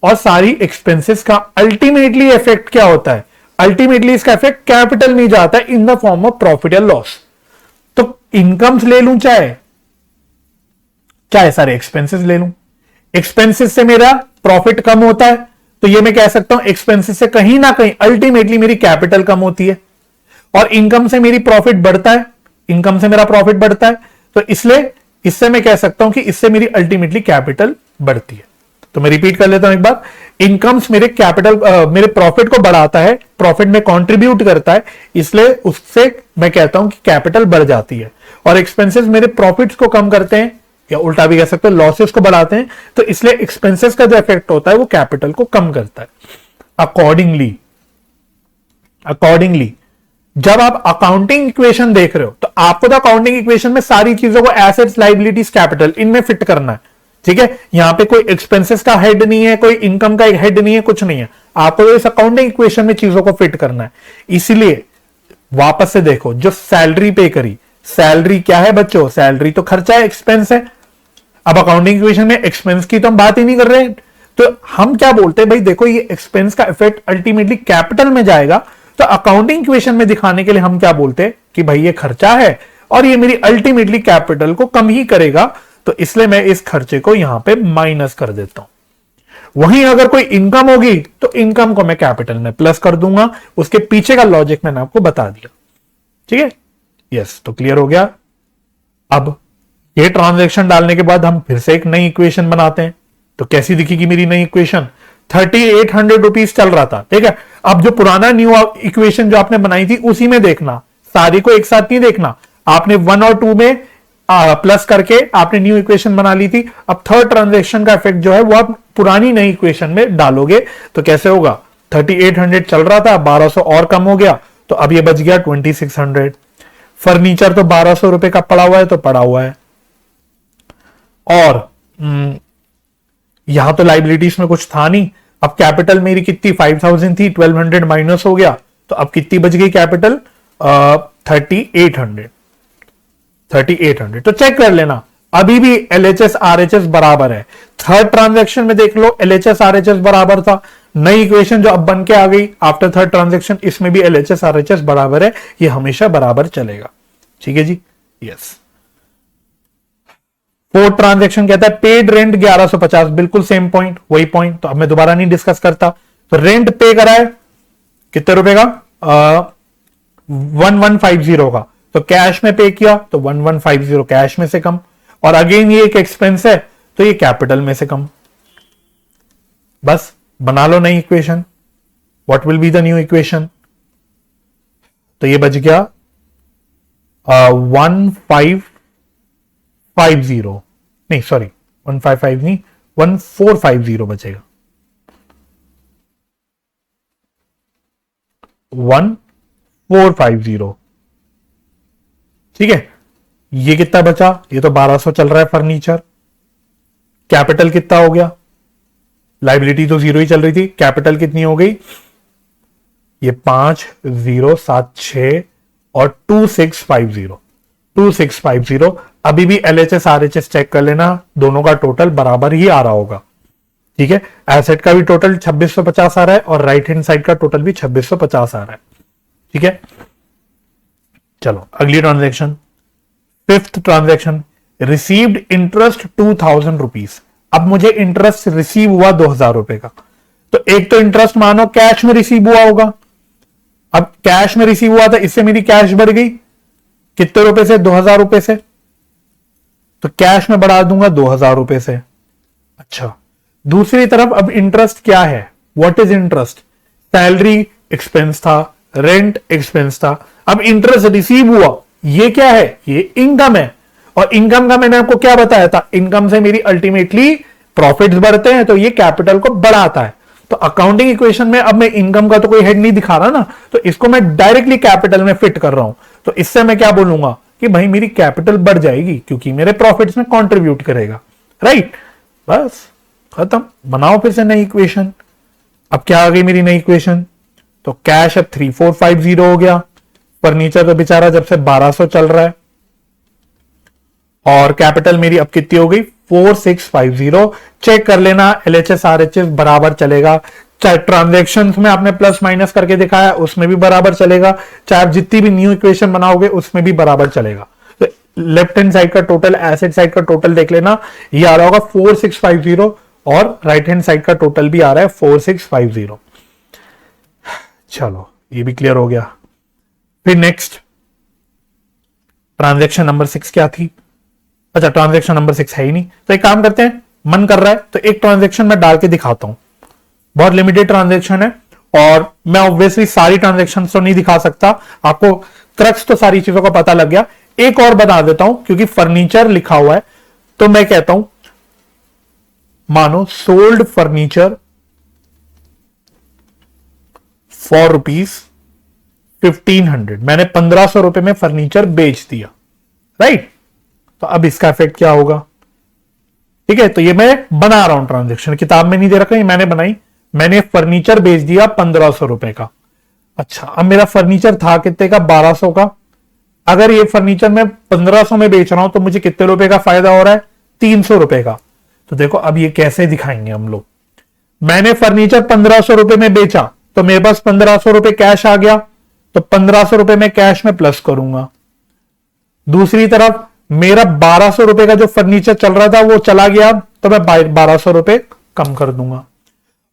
और सारी एक्सपेंसेस का अल्टीमेटली इफेक्ट क्या होता है? अल्टीमेटली इसका इफेक्ट कैपिटल में जाता है in the form of profit या लॉस। तो इनकम्स ले लूं चाहे चाहे सारे एक्सपेंसेस ले लूं, एक्सपेंसेस से मेरा प्रॉफिट कम होता है, तो ये मैं कह सकता हूं एक्सपेंसेस से कहीं ना कहीं अल्टीमेटली मेरी कैपिटल कम होती है। और इनकम से मेरी प्रॉफिट बढ़ता है, इनकम से मेरा प्रॉफिट बढ़ता है, तो इसलिए इससे मैं कह सकता हूं कि इससे मेरी अल्टीमेटली कैपिटल बढ़ती है। तो मैं रिपीट कर लेता हूं एक बार, इनकम्स मेरे कैपिटल मेरे प्रॉफिट को बढ़ाता है, प्रॉफिट में कंट्रीब्यूट करता है, इसलिए उससे मैं कहता हूं कि कैपिटल बढ़ जाती है। और एक्सपेंसेस मेरे प्रॉफिट्स को कम करते हैं, या उल्टा भी कह सकते हैं लॉसेस को बढ़ाते हैं, तो इसलिए एक्सपेंसेस का जो इफेक्ट होता है वो कैपिटल को कम करता है। अकॉर्डिंगली जब आप अकाउंटिंग इक्वेशन देख रहे हो तो आपको तो अकाउंटिंग इक्वेशन में सारी चीजों को एसेट्स, लायबिलिटीज, कैपिटल इनमें फिट करना है। ठीक है, यहां पे कोई एक्सपेंसेस का हेड नहीं है, कोई इनकम का एक हेड नहीं है, कुछ नहीं है, आपको तो इस अकाउंटिंग इक्वेशन में चीजों को फिट करना है। इसलिए वापस से देखो, जो सैलरी पे करी, सैलरी क्या है बच्चों? सैलरी तो खर्चा है, एक्सपेंस है। अब अकाउंटिंग इक्वेशन में एक्सपेंस की तो हम बात ही नहीं कर रहे हैं, तो हम क्या बोलते हैं भाई देखो ये एक्सपेंस का इफेक्ट अल्टीमेटली कैपिटल में जाएगा, तो अकाउंटिंग इक्वेशन में दिखाने के लिए हम क्या बोलते हैं कि भाई ये खर्चा है और ये मेरी अल्टीमेटली कैपिटल को कम ही करेगा, तो इसलिए मैं इस खर्चे को यहां पे माइनस कर देता हूं। वहीं अगर कोई इनकम होगी तो इनकम को मैं कैपिटल में प्लस कर दूंगा। उसके पीछे का लॉजिक मैंने आपको बता दिया। ठीक है, यस, तो क्लियर हो गया। अब ये ट्रांजैक्शन डालने के बाद हम फिर से एक नई इक्वेशन बनाते हैं। तो कैसी दिखेगी मेरी नई इक्वेशन? 3800 रुपीज चल रहा था। ठीक है, अब जो पुराना न्यू इक्वेशन जो आपने बनाई थी उसी में देखना, सारी को एक साथ नहीं देखना। आपने 1 और 2 में प्लस करके आपने न्यू इक्वेशन बना ली थी। अब थर्ड ट्रांजैक्शन का इफेक्ट जो है वो आप पुरानी नई इक्वेशन में डालोगे तो कैसे होगा? 3800 चल रहा था, 1200 और कम हो गया, तो अब ये बच गया 2600। फर्नीचर तो 1200 रुपए का पड़ा हुआ है तो पड़ा हुआ है, और यहां तो लाइबिलिटीज में कुछ था नहीं। अब कैपिटल मेरी कितनी 5000 थी, 1200 माइनस हो गया, तो अब कितनी बच गई कैपिटल? 3800। तो चेक कर लेना, अभी भी LHS RHS बराबर है। थर्ड ट्रांजैक्शन में देख लो LHS RHS बराबर था। नई इक्वेशन जो अब बन के आ गई आफ्टर थर्ड ट्रांजैक्शन, इसमें भी LHS RHS बराबर है, ये हमेशा बराबर चलेगा। ठीक है जी, यस। फोर्थ ट्रांजैक्शन कहता है पेड रेंट 1150, बिल्कुल सेम पॉइंट, वही पॉइंट, तो अब मैं दोबारा नहीं डिस्कस करता। तो रेंट पे करा है कितने रुपए का? 1150 का, तो कैश में पे किया तो 1150 कैश में से कम, और अगेन ये एक एक्सपेंस है तो ये कैपिटल में से कम। बस बना लो नई equation. What will be the new equation? तो ये बच गया 1550, नहीं सॉरी 155 नहीं, 1450 बचेगा। 1450। ठीक है, ये कितना बचा? ये तो 1200 चल रहा है फर्नीचर। कैपिटल कितना हो गया? लाइबिलिटी तो 0 ही चल रही थी, कैपिटल कितनी हो गई? ये 5076 और 2650। अभी भी LHS RHS चेक कर लेना, दोनों का टोटल बराबर ही आ रहा होगा। ठीक है, एसेट का भी टोटल 2650 आ रहा है और राइट हैंड साइड का टोटल भी 2650 आ रहा है। ठीक है, चलो अगली transaction, fifth transaction, received interest 2000 rupees. अब मुझे इंटरेस्ट रिसीव हुआ 2000 रुपए का। तो एक तो इंटरेस्ट मानो कैश में रिसीव हुआ होगा, अब कैश में रिसीव हुआ था, इससे मेरी कैश बढ़ गई कितने रुपए से, 2000 रुपए से, तो कैश में बढ़ा दूंगा 2000 रुपए से। अच्छा, दूसरी तरफ अब इंटरेस्ट क्या है, what is interest, salary expense था, रेंट एक्सपेंस था। अब इंटरेस्ट रिसीव हुआ, ये क्या है, ये इनकम है। और इनकम का मैंने आपको क्या बताया था, इनकम से मेरी अल्टीमेटली प्रॉफिट्स बढ़ते हैं, तो ये कैपिटल को बढ़ाता है। तो अकाउंटिंग इक्वेशन में अब मैं इनकम का तो कोई हेड नहीं दिखा रहा ना, तो इसको मैं डायरेक्टली कैपिटल में फिट कर रहा हूं। तो इससे मैं क्या बोलूंगा कि भाई मेरी कैपिटल बढ़ जाएगी क्योंकि मेरे प्रॉफिट्स में कंट्रीब्यूट करेगा। राइट, बस खत्म। बनाओ फिर से नई इक्वेशन। अब क्या आ गई मेरी नई इक्वेशन, तो कैश अब 3450 हो गया, फर्नीचर तो बेचारा जब से 1200 चल रहा है, और कैपिटल मेरी अब कितनी हो गई 4650। चेक कर लेना, एलएचएस आरएचएस बराबर चलेगा, चाहे ट्रांजैक्शन में आपने प्लस माइनस करके दिखाया उसमें भी बराबर चलेगा, चाहे आप जितनी भी न्यू इक्वेशन बनाओगे उसमें भी बराबर चलेगा। तो लेफ्ट हैंड साइड का टोटल, एसेट साइड का टोटल देख लेना, ये आ रहा होगा 4650 और राइट हैंड साइड का टोटल भी आ रहा है 4650। चलो ये भी क्लियर हो गया। फिर नेक्स्ट ट्रांजैक्शन नंबर 6 क्या थी, अच्छा ट्रांजैक्शन नंबर 6 है ही नहीं, तो एक काम करते हैं, मन कर रहा है तो एक ट्रांजैक्शन मैं डाल के दिखाता हूं। बहुत लिमिटेड ट्रांजैक्शन है और मैं ऑब्वियसली सारी ट्रांजैक्शन तो नहीं दिखा सकता, आपको क्रक्स तो सारी चीजों का पता लग गया। एक और बता देता हूं क्योंकि फर्नीचर लिखा हुआ है, तो मैं कहता हूं मानो सोल्ड फर्नीचर फॉर ₹1500, मैंने 1500 रुपए में फर्नीचर बेच दिया। राइट, तो अब इसका इफेक्ट क्या होगा। ठीक है, तो ये मैं बना रहा हूं ट्रांजैक्शन, किताब में नहीं दे रखा, ये मैंने बनाई। मैंने फर्नीचर बेच दिया 1500 रुपए का। अच्छा, अब मेरा फर्नीचर था कितने का, 1200 का। अगर ये फर्नीचर मैं 1500 में बेच रहा हूं तो मुझे कितने रुपए का फायदा हो रहा है, 300 रुपए का। तो देखो अब ये कैसे दिखाएंगे हम लोग, मैंने फर्नीचर 1500 रुपए में बेचा तो मेरे पास 1500 रुपए कैश आ गया, तो 1500 रुपए में कैश में प्लस करूंगा। दूसरी तरफ मेरा 1200 रुपए का जो फर्नीचर चल रहा था वो चला गया, तो मैं 1200 रुपए कम कर दूंगा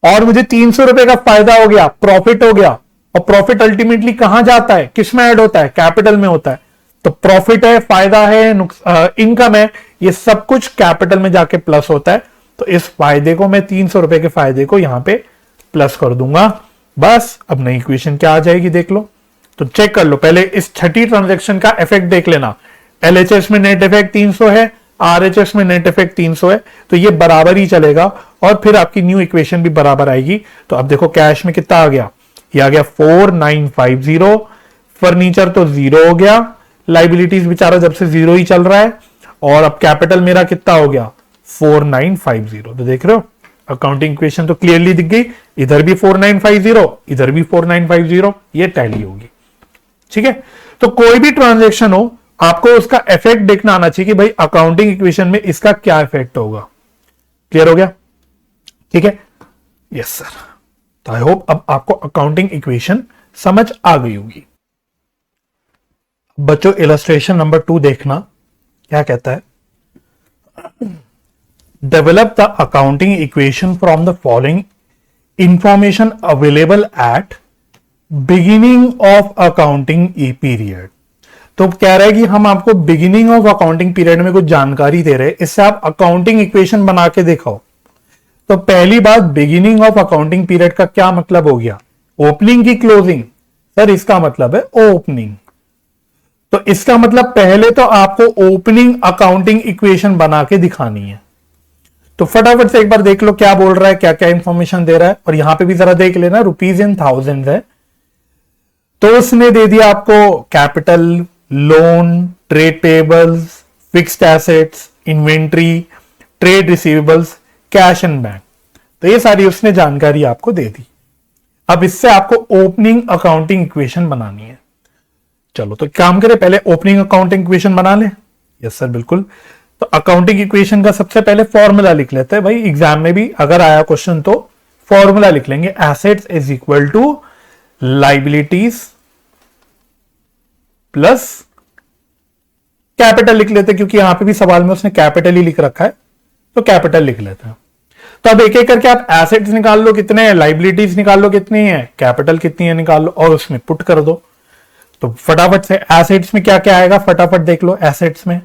और मुझे 300 रुपए का फायदा हो गया, प्रॉफिट हो गया। और प्रॉफिट अल्टीमेटली कहां जाता है, किस में ऐड होता है, कैपिटल में होता है। तो प्रॉफिट है, फायदा है, इनकम है, ये सब कुछ कैपिटल में जाके प्लस होता है। तो इस फायदे को मैं 300 रुपए के फायदे को यहां पे प्लस कर दूंगा। बस अब नई इक्वेशन क्या आ जाएगी देख लो, तो चेक कर लो। पहले इस छठी ट्रांजैक्शन का इफेक्ट देख लेना, एलएचएस में नेट इफेक्ट 300 है, आरएचएस में नेट इफेक्ट 300 है, तो ये बराबर ही चलेगा और फिर आपकी न्यू इक्वेशन भी बराबर आएगी। तो अब देखो कैश में कितना आ गया, ये आ गया 4950, फर्नीचर तो 0 हो गया, लाइबिलिटीज बेचारा जब से 0 ही चल रहा है, और अब कैपिटल मेरा कितना हो गया 4950। तो देख रहे हो अकाउंटिंग इक्वेशन तो क्लियरली दिख गई, इधर भी 4950, इधर भी 4950, ये टैली होगी। ठीक है, तो कोई भी ट्रांजैक्शन हो आपको उसका इफेक्ट देखना आना चाहिए कि भाई अकाउंटिंग इक्वेशन में इसका क्या इफेक्ट होगा। क्लियर हो गया, ठीक है, यस सर। तो आई होप अब आपको अकाउंटिंग इक्वेशन समझ आ गई होगी। बच्चों इलस्ट्रेशन नंबर 2 देखना क्या कहता है, develop the accounting equation from the following information available at beginning of accounting period. तो कह रहा है कि हम आपको बिगिनिंग ऑफ अकाउंटिंग पीरियड में कुछ जानकारी दे रहे हैं, इससे आप अकाउंटिंग इक्वेशन बना के दिखाओ। तो पहली बात, बिगिनिंग ऑफ अकाउंटिंग पीरियड का क्या मतलब हो गया, ओपनिंग की क्लोजिंग। सर इसका मतलब है ओपनिंग, तो इसका मतलब पहले तो आपको ओपनिंग अकाउंटिंग इक्वेशन बना के दिखानी है। तो फटाफट से एक बार देख लो क्या बोल रहा है, क्या क्या इंफॉर्मेशन दे रहा है। और यहां पे भी जरा देख लेना, रुपीज इन थाउजेंड है, तो उसने दे दिया आपको capital, loan, trade payables, fixed assets, inventory, trade receivables, cash and bank. तो ये सारी उसने जानकारी आपको दे दी। अब इससे आपको ओपनिंग अकाउंटिंग इक्वेशन बनानी है। चलो तो काम करें, पहले ओपनिंग अकाउंटिंग इक्वेशन बना ले। यस सर बिल्कुल। तो अकाउंटिंग इक्वेशन का सबसे पहले फॉर्मूला लिख लेते हैं भाई, एग्जाम में भी अगर आया क्वेश्चन तो फॉर्मूला लिख लेंगे, assets is equal to liabilities plus capital लिख लेते हैं, क्योंकि यहां पे भी सवाल में उसने कैपिटल ही लिख रखा है, तो कैपिटल लिख लेते हैं। तो अब एक एक करके आप एसेट्स निकाल लो कितने हैं, लाइबिलिटीज निकाल लो कितनी है, कैपिटल कितनी है निकाल लो, और उसमें पुट कर दो। तो फटाफट से एसेट्स में क्या क्या आएगा फटाफट देख लो। एसेट्स में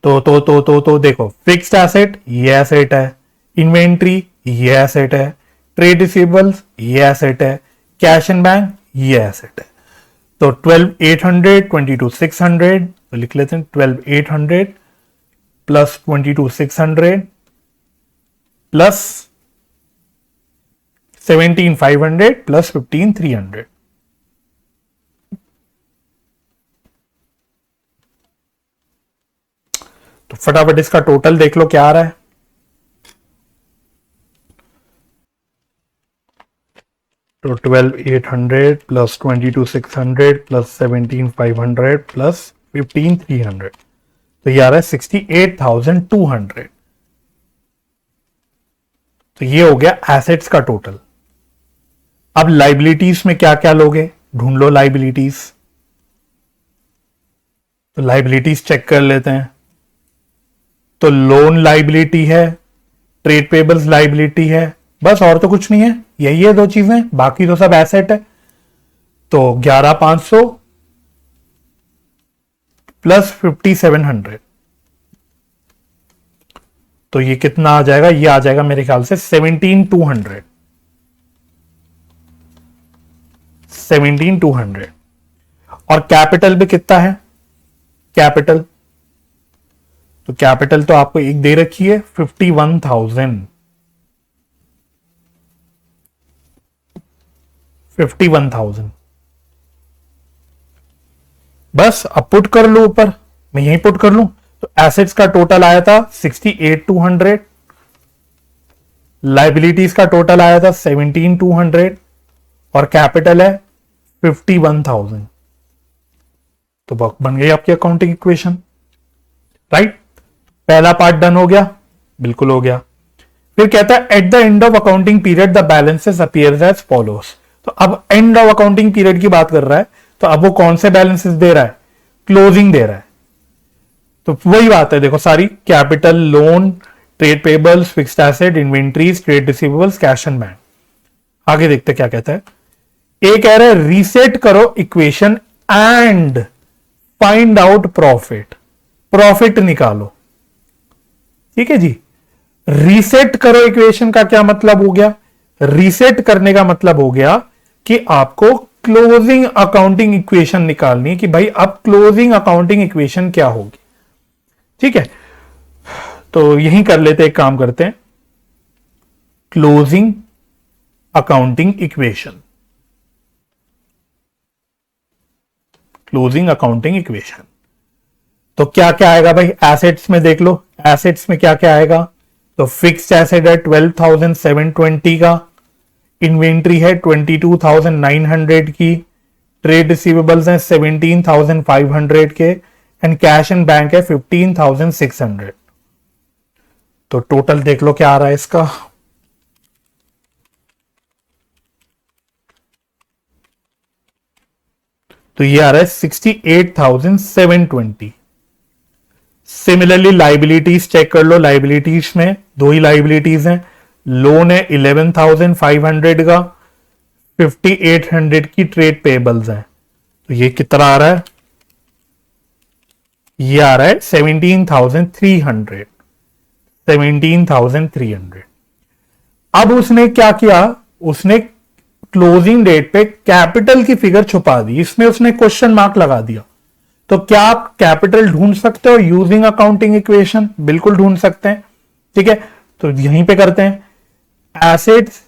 तो देखो, फिक्स्ड एसेट ये एसेट है, इन्वेंट्री ये एसेट है, ट्रेड रिसीवेबल्स ये एसेट है, कैश एंड बैंक ये एसेट है। तो 12,800 22,600 तो लिख लेते हैं 12,800 प्लस 22,600 प्लस 17,500 प्लस 15,300। तो फटाफट इसका टोटल देख लो क्या आ रहा है। तो 12,800 प्लस 22,600 प्लस 17,500 प्लस 15,300, तो ये आ रहा है 68,200। तो ये हो गया एसेट्स का टोटल। अब लाइबिलिटीज में क्या क्या लोगे, ढूंढ लो लाइबिलिटीज। तो लाइबिलिटीज चेक कर लेते हैं। तो लोन लाइबिलिटी है, ट्रेड पेबल्स लाइबिलिटी है, बस और तो कुछ नहीं है, यही है दो चीजें, बाकी तो सब एसेट है। तो 11,500 प्लस 5,700, तो ये कितना आ जाएगा, ये आ जाएगा मेरे ख्याल से 17,200। 17,200। और कैपिटल भी कितना है, कैपिटल तो कैपिटल तो आपको एक दे रखी है 51,000। 51,000 बस। अब पुट कर लो ऊपर, मैं यही पुट कर लूं। तो एसेट्स का टोटल आया था 68,200, लाइबिलिटीज का टोटल आया था 17,200 और कैपिटल है 51,000। तो बन गई आपकी अकाउंटिंग इक्वेशन, राइट। पहला पार्ट डन हो गया, बिल्कुल हो गया। फिर कहता है at the end of accounting period the balances appears as follows. तो अब एंड ऑफ अकाउंटिंग पीरियड की बात कर रहा है, तो अब वो कौन से बैलेंसेस दे रहा है, क्लोजिंग दे रहा है। तो वही बात है, देखो सारी capital, loan, trade payables, fixed asset, inventories, trade receivables, cash and bank. आगे देखते क्या कहता है। ए कह रहा है रीसेट करो equation and find out profit. Profit निकालो, ठीक है जी। रीसेट करो इक्वेशन का क्या मतलब हो गया, रीसेट करने का मतलब हो गया कि आपको क्लोजिंग अकाउंटिंग इक्वेशन निकालनी है कि भाई अब क्लोजिंग अकाउंटिंग इक्वेशन क्या होगी, ठीक है। तो यही कर लेते, एक काम करते हैं, closing accounting equation. Closing accounting equation तो क्या क्या आएगा भाई, एसेट्स में देख लो, एसेट्स में क्या क्या आएगा। तो फिक्स्ड एसेट है 12,720 का, इन्वेंट्री है 22,900 की, ट्रेड रिसीवेबल्स हैं 17,500 के, एंड कैश एंड बैंक है 15,600। तो टोटल देख लो क्या आ रहा है इसका। तो ये आ रहा है 68,720। सिमिलरली लाइबिलिटीज चेक कर लो, लाइबिलिटीज में दो ही लाइबिलिटीज हैं, लोन है 11,500 का, 5,800 की ट्रेड पेबल्स हैं। तो ये कितना आ रहा है, ये आ रहा है 17,300। 17,300। अब उसने क्या किया, उसने क्लोजिंग डेट पे कैपिटल की फिगर छुपा दी, इसमें उसने क्वेश्चन मार्क लगा दिया। तो क्या आप कैपिटल ढूंढ सकते हो यूजिंग अकाउंटिंग इक्वेशन, बिल्कुल ढूंढ सकते हैं, ठीक है। तो यहीं पे करते हैं, assets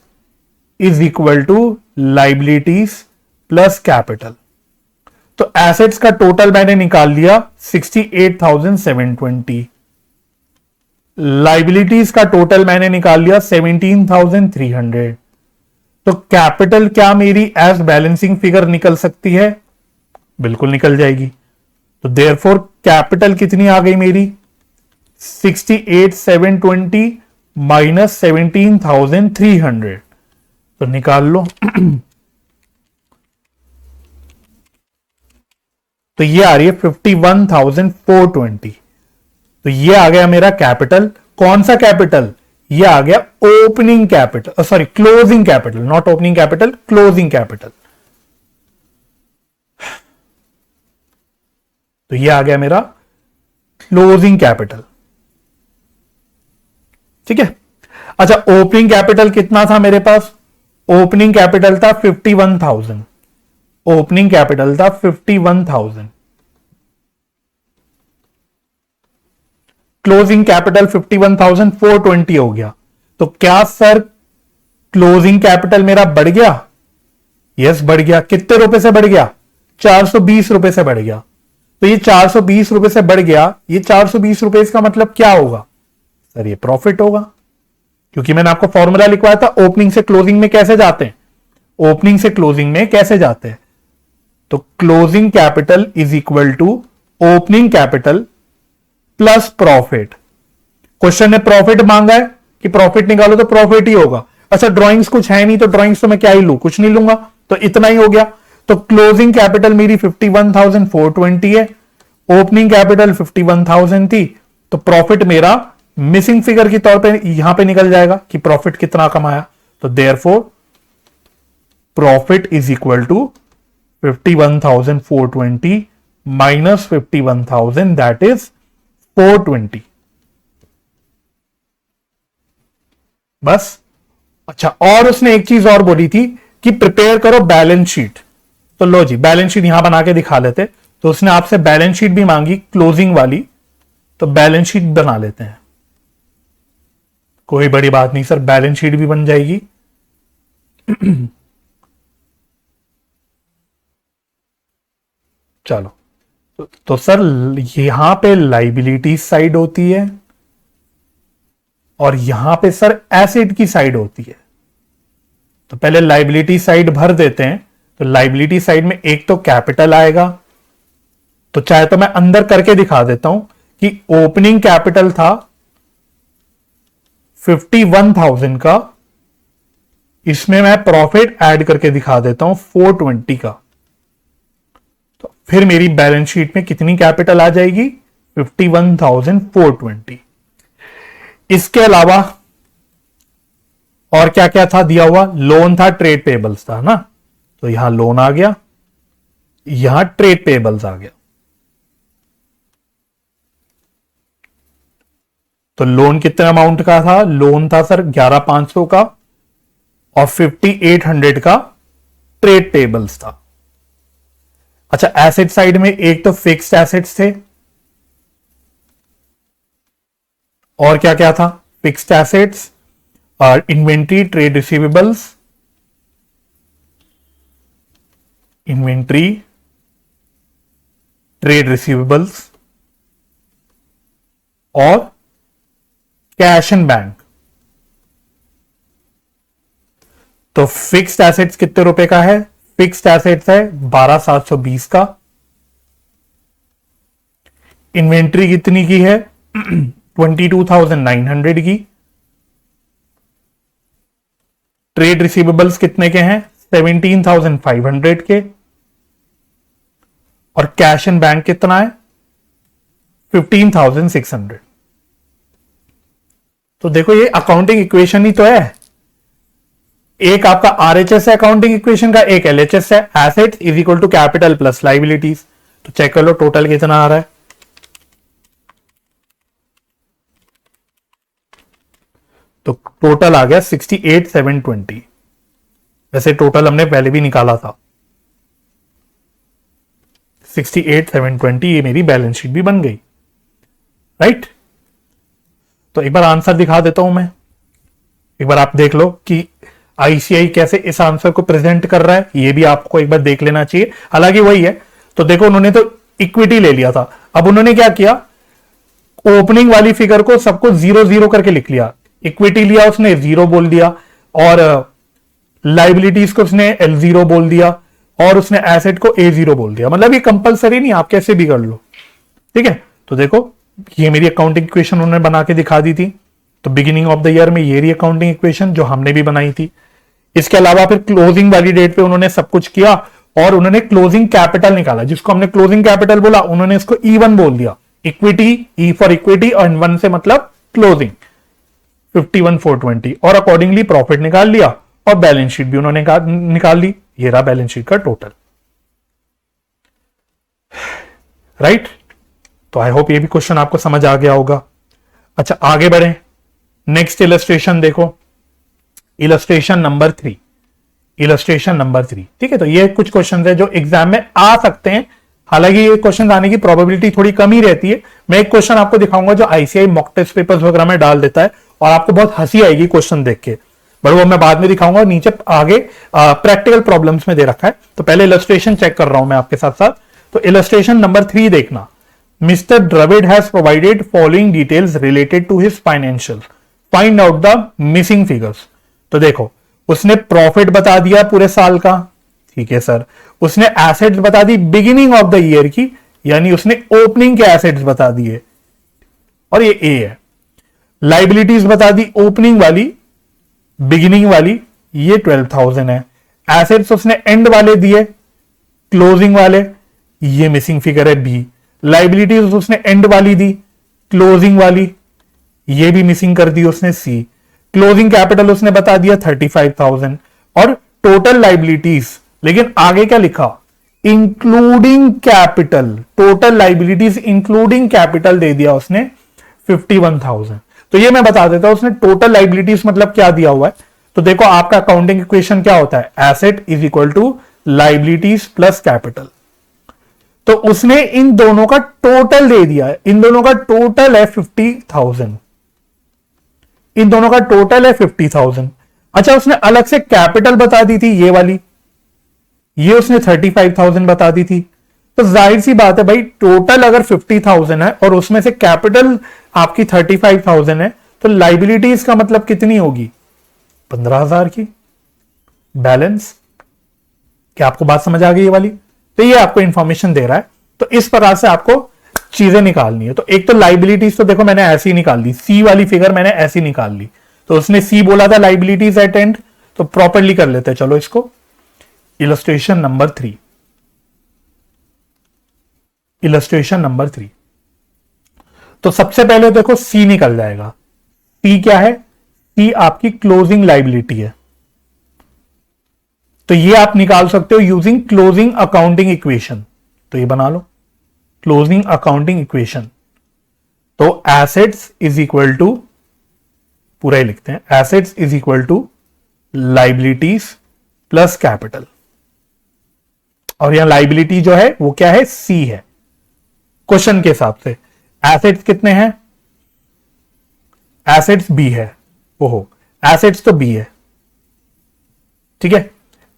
is equal to liabilities plus capital. तो एसेट्स का टोटल मैंने निकाल लिया 68,720, लाइबिलिटीज का टोटल मैंने निकाल लिया 17,300। तो कैपिटल क्या मेरी एज बैलेंसिंग फिगर निकल सकती है, बिल्कुल निकल जाएगी। तो देयरफॉर कैपिटल कितनी आ गई मेरी 68,720 माइनस 17,300, तो निकाल लो। तो ये आ रही है 51,420। तो ये आ गया मेरा कैपिटल। कौन सा कैपिटल? ये आ गया opening capital, sorry closing capital, not opening capital, closing capital. तो ये आ गया मेरा क्लोजिंग कैपिटल। ठीक है। अच्छा, ओपनिंग कैपिटल कितना था मेरे पास? ओपनिंग कैपिटल था 51,000। ओपनिंग कैपिटल था 51,000। क्लोजिंग कैपिटल 51,420 हो गया। तो क्या सर क्लोजिंग कैपिटल मेरा बढ़ गया? यस, बढ़ गया। कितने रुपए से बढ़ गया? 420 रुपए से बढ़ गया। तो ये 420 रुपए से बढ़ गया। ये 420 रुपए इसका मतलब क्या होगा सर? ये प्रॉफिट होगा, क्योंकि मैंने आपको फॉर्मूला लिखवाया था ओपनिंग से क्लोजिंग में कैसे जाते हैं। ओपनिंग से क्लोजिंग में कैसे जाते हैं? तो closing capital is equal to opening capital plus profit. Question ने प्रॉफिट मांगा है कि प्रॉफिट निकालो, तो प्रॉफिट ही होगा। अच्छा, ड्राइंग्स कुछ है नहीं, तो ड्राइंग्स तो मैं क्या ही लू, कुछ नहीं लूंगा, तो इतना ही हो गया। तो क्लोजिंग कैपिटल मेरी 51,420 है, ओपनिंग कैपिटल 51,000 थी, तो प्रॉफिट मेरा मिसिंग फिगर के तौर पे यहां पे निकल जाएगा कि प्रॉफिट कितना कमाया। तो therefore profit is equal to 51,420 minus 51,000, that is 420। बस। अच्छा, और उसने एक चीज और बोली थी कि प्रिपेयर करो बैलेंस शीट। तो लो जी, बैलेंस शीट यहां बना के दिखा लेते। तो उसने आपसे बैलेंस शीट भी मांगी क्लोजिंग वाली, तो बैलेंस शीट बना लेते हैं। कोई बड़ी बात नहीं सर, बैलेंस शीट भी बन जाएगी। चलो, तो सर यहां पे लाइबिलिटी साइड होती है और यहां पे सर एसेट की साइड होती है। तो पहले लाइबिलिटी साइड भर देते हैं। तो लाइबिलिटी साइड में एक तो कैपिटल आएगा, तो चाहे तो मैं अंदर करके दिखा देता हूं कि ओपनिंग कैपिटल था 51,000 का, इसमें मैं प्रॉफिट ऐड करके दिखा देता हूं 420 का। तो फिर मेरी बैलेंस शीट में कितनी कैपिटल आ जाएगी? 51,420। इसके अलावा और क्या क्या था दिया हुआ? लोन था, ट्रेड पेबल्स था ना, तो यहां लोन आ गया, यहां ट्रेड पेबल्स आ गया। तो लोन कितने अमाउंट का था? लोन था सर 11,500 का और 5,800 का ट्रेड पेबल्स था। अच्छा, एसेट साइड में एक तो फिक्स्ड एसेट्स थे, और क्या क्या था? फिक्स्ड एसेट्स और inventory, trade receivables, inventory, trade receivables और कैश एंड बैंक। तो फिक्स्ड एसेट्स कितने रुपए का है? फिक्स्ड एसेट्स है 12,720 का। इन्वेंट्री कितनी की है? 22,900 की। ट्रेड रिसीवेबल्स कितने के हैं? 17,500 के। और कैश एंड बैंक कितना है? 15,600। तो देखो, ये अकाउंटिंग इक्वेशन ही तो है। एक आपका आरएचएस है अकाउंटिंग इक्वेशन का, एक एलएचएस है। Assets is equal to capital plus liabilities. तो चेक कर लो टोटल कितना आ रहा है। तो टोटल आ गया 68,720। वैसे टोटल हमने पहले भी निकाला था 68,720। ये मेरी बैलेंस शीट भी बन गई, राइट। तो एक बार आंसर दिखा देता हूं मैं, एक बार आप देख लो कि आईसीआई कैसे इस आंसर को प्रेजेंट कर रहा है। ये भी आपको एक बार देख लेना चाहिए, हालांकि वही है। तो देखो, उन्होंने तो इक्विटी ले लिया था, अब उन्होंने क्या किया, ओपनिंग वाली फिगर को सबको 0-0 करके लिख लिया। इक्विटी लिया उसने, 0 बोल दिया, और लाइबिलिटीज को उसने L0 बोल दिया, और उसने एसेट को A0 बोल दिया। मतलब ये कंपलसरी नहीं, आप कैसे भी कर लो, ठीक है, तो देखो ये मेरी अकाउंटिंग इक्वेशन उन्होंने बना के दिखा दी थी। तो बिगिनिंग ऑफ द ईयर में ये रही अकाउंटिंग इक्वेशन जो हमने भी बनाई थी। इसके अलावा फिर क्लोजिंग वाली डेट पे उन्होंने सब कुछ किया और उन्होंने क्लोजिंग कैपिटल निकाला, जिसको हमने क्लोजिंग कैपिटल बोला उन्होंने इसको E1 बोल दिया। इक्विटी, ई फॉर इक्विटी और 1 से मतलब क्लोजिंग 51,420 और अकॉर्डिंगली प्रॉफिट निकाल लिया और बैलेंस शीट भी उन्होंने निकाल ली। ये रहा बैलेंस शीट का टोटल, राइट। तो आई होप ये भी क्वेश्चन आपको समझ आ गया होगा। अच्छा आगे बढ़े, नेक्स्ट इलस्ट्रेशन देखो, इलस्ट्रेशन नंबर 3। इलस्ट्रेशन नंबर 3, ठीक है। तो ये कुछ क्वेश्चन है जो एग्जाम में आ सकते हैं, हालांकि ये क्वेश्चन आने की प्रोबेबिलिटी थोड़ी कम ही रहती है। मैं एक क्वेश्चन आपको दिखाऊंगा जो आईसीआई मॉक टेस्ट पेपर्स वगैरह में डाल देता है और आपको बहुत हंसी आएगी क्वेश्चन देख के, बट वो मैं बाद में दिखाऊंगा। और नीचे आगे प्रैक्टिकल प्रॉब्लम्स में दे रखा है। तो पहले इलस्ट्रेशन चेक कर रहा हूं मैं आपके साथ साथ। तो इलस्ट्रेशन नंबर 3 देखना, mister Dravid has provided following details related to his financial, find out the missing figures. तो देखो उसने प्रॉफिट बता दिया पूरे साल का, ठीक है सर। उसने एसेट्स बता the beginning of the year की, यानी उसने ओपनिंग के एसेट्स बता दिए और ये ए है। लाइबिलिटीज बता दी ओपनिंग वाली, बिगिनिंग वाली, ये 12,000 है। एसेट्स उसने एंड वाले दिए, क्लोजिंग वाले, ये मिसिंग फिगर है बी। लाइबिलिटीज उसने एंड वाली दी, क्लोजिंग वाली, ये भी मिसिंग कर दी उसने सी। क्लोजिंग कैपिटल उसने बता दिया 35,000 और टोटल लाइबिलिटीज, लेकिन आगे क्या लिखा, including capital. Total liabilities including capital दे दिया उसने 51,000। तो ये मैं बता देता हूं उसने टोटल लाइबिलिटीज मतलब क्या दिया हुआ है। तो देखो आपका अकाउंटिंग इक्वेशन क्या होता है, asset is equal to liabilities plus capital. तो उसने इन दोनों का टोटल दे दिया है, इन दोनों का टोटल है 50,000, इन दोनों का टोटल है 50,000। अच्छा उसने अलग से कैपिटल बता दी थी ये वाली, ये उसने 35,000 बता दी थी। तो जाहिर सी बात है भाई, टोटल अगर 50,000 है और उसमें से कैपिटल आपकी 35,000 है, तो लाइबिलिटीज का मतलब कितनी होगी, 15,000 की बैलेंस। क्या आपको बात समझ आ गई ये वाली? तो ये आपको इंफॉर्मेशन दे रहा है। तो इस प्रकार से आपको चीजें निकालनी है। तो एक तो लाइबिलिटीज तो देखो मैंने ऐसी निकाल ली, सी वाली फिगर मैंने ऐसी निकाल ली। तो उसने सी बोला था लाइबिलिटीज एट एंड, तो प्रॉपरली कर लेते हैं चलो इसको। Illustration number 3, illustration number 3। तो सबसे पहले देखो सी निकल जाएगा। सी क्या है, सी आपकी क्लोजिंग लाइबिलिटी है। तो ये आप निकाल सकते हो यूजिंग क्लोजिंग अकाउंटिंग इक्वेशन। तो ये बना लो क्लोजिंग अकाउंटिंग इक्वेशन। तो एसेट्स इज इक्वल टू, पूरा ही लिखते हैं, assets is equal to liabilities plus capital. और यहां लाइबिलिटी जो है वो क्या है, सी है क्वेश्चन के हिसाब से। एसेट्स कितने हैं, एसेट्स बी है, ओहो एसेट्स तो बी है, ठीक है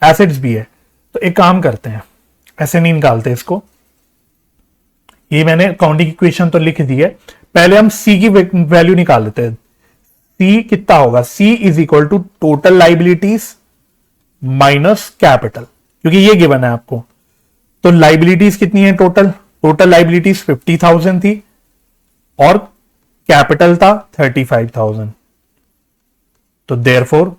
एसेट्स बी है। तो एक काम करते हैं, ऐसे नहीं निकालते इसको, ये मैंने अकाउंटिंग इक्वेशन तो लिख दी है, पहले हम सी की वैल्यू निकाल लेते हैं। सी कितना होगा, C is equal to total liabilities minus capital, क्योंकि ये गिवन है आपको। तो लाइबिलिटीज कितनी है टोटल, टोटल लाइबिलिटीज 50,000 थी और कैपिटल था 35,000। तो देयरफॉर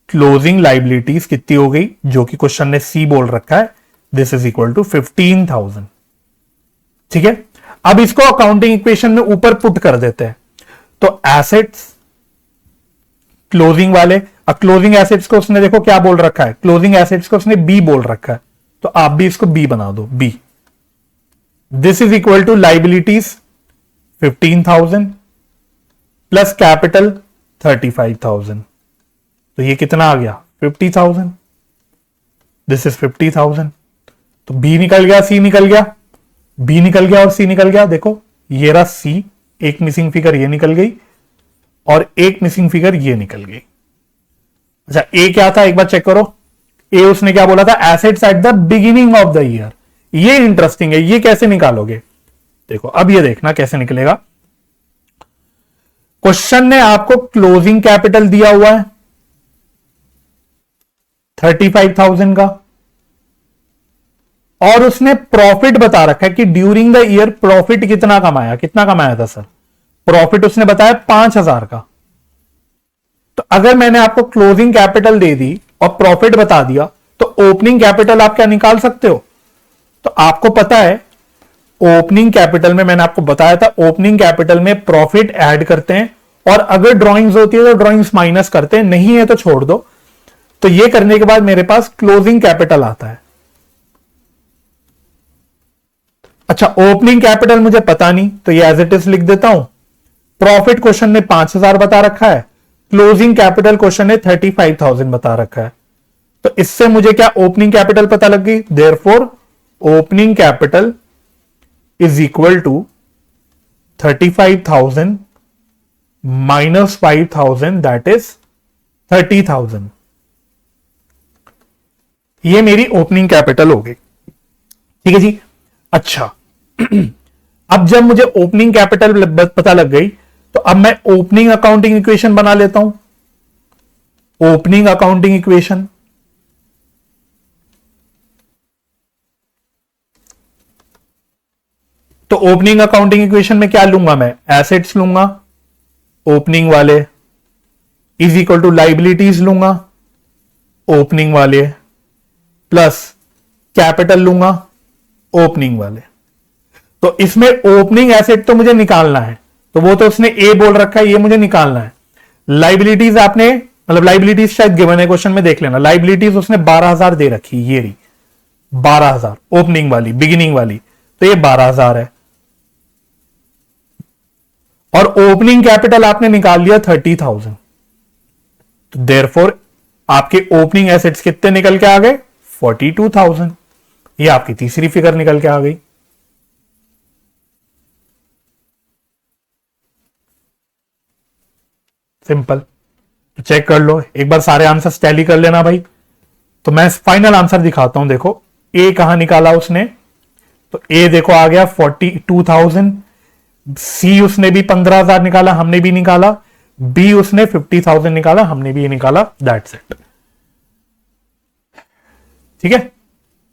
क्लोजिंग लाइबिलिटीज कितनी हो गई, जो कि क्वेश्चन ने सी बोल रखा है, दिस इज इक्वल टू 15,000। ठीक है, अब इसको अकाउंटिंग इक्वेशन में ऊपर पुट कर देते हैं। तो एसेट्स क्लोजिंग वाले, अब क्लोजिंग एसेट्स को उसने देखो क्या बोल रखा है, क्लोजिंग एसेट्स को उसने बी बोल रखा है, तो आप भी इसको बी बना दो, B. This is equal to liabilities 15,000 plus capital 35,000। तो ये कितना आ गया 50,000, दिस इज 50,000। तो बी निकल गया, सी निकल गया, बी निकल गया और सी निकल गया। देखो ये रहा सी, एक मिसिंग फिगर ये निकल गई और एक मिसिंग फिगर ये निकल गई। अच्छा ए क्या था एक बार चेक करो, ए उसने क्या बोला था, assets eight the beginning of the year. ये इंटरेस्टिंग है, ये कैसे निकालोगे, देखो अब ये देखना कैसे निकलेगा। क्वेश्चन ने आपको क्लोजिंग कैपिटल दिया हुआ है 35,000 का और उसने प्रॉफिट बता रखा है कि ड्यूरिंग द ईयर प्रॉफिट कितना कमाया था सर, प्रॉफिट उसने बताया 5,000 का। तो अगर मैंने आपको क्लोजिंग कैपिटल दे दी और प्रॉफिट बता दिया तो ओपनिंग कैपिटल आप क्या निकाल सकते हो। तो आपको पता है ओपनिंग कैपिटल में मैंने आपको बताया था, ओपनिंग कैपिटल में प्रॉफिट ऐड करते हैं और अगर ड्रॉइंग्स होती है तो ड्रॉइंग्स माइनस करते हैं, नहीं है तो छोड़ दो। तो ये करने के बाद मेरे पास क्लोजिंग कैपिटल आता है। अच्छा, ओपनिंग कैपिटल मुझे पता नहीं तो ये एज इट इज लिख देता हूं। प्रॉफिट क्वेश्चन ने 5,000 बता रखा है, क्लोजिंग कैपिटल क्वेश्चन ने 35,000 बता रखा है। तो इससे मुझे क्या ओपनिंग कैपिटल पता लग गई। Therefore opening capital is equal to 35,000 minus 5,000 that is 30,000। ये मेरी ओपनिंग कैपिटल हो गई। ठीक है जी। अच्छा अब जब मुझे ओपनिंग कैपिटल पता लग गई तो अब मैं ओपनिंग अकाउंटिंग इक्वेशन बना लेता हूं। ओपनिंग अकाउंटिंग इक्वेशन, तो ओपनिंग अकाउंटिंग इक्वेशन में क्या लूंगा मैं, एसेट्स लूंगा ओपनिंग वाले इज इक्वल टू लाइबिलिटीज लूंगा ओपनिंग वाले प्लस कैपिटल लूंगा ओपनिंग वाले। तो इसमें ओपनिंग एसेट तो मुझे निकालना है, तो वो तो उसने ए बोल रखा है, ये मुझे निकालना है। लाइबिलिटीज आपने मतलब लाइबिलिटीज शायद गिवन है क्वेश्चन में, देख लेना। लाइबिलिटीज उसने 12,000 दे रखी, ये रही 12,000 ओपनिंग वाली बिगिनिंग वाली, तो ये 12,000 है। और ओपनिंग कैपिटल आपने निकाल लिया 30,000। तो देयरफॉर आपके ओपनिंग एसेट्स कितने निकल के आ गए, 42,000। ये आपकी तीसरी फिगर निकल के आ गई। सिंपल। तो चेक कर लो एक बार, सारे आंसर्स टैली कर लेना भाई। तो मैं फाइनल आंसर दिखाता हूं। देखो ए कहां निकाला उसने, तो ए देखो आ गया 42,000। सी उसने भी 15,000 निकाला, हमने भी निकाला। बी उसने 50,000 निकाला, हमने भी निकाला। That's it. ठीक है,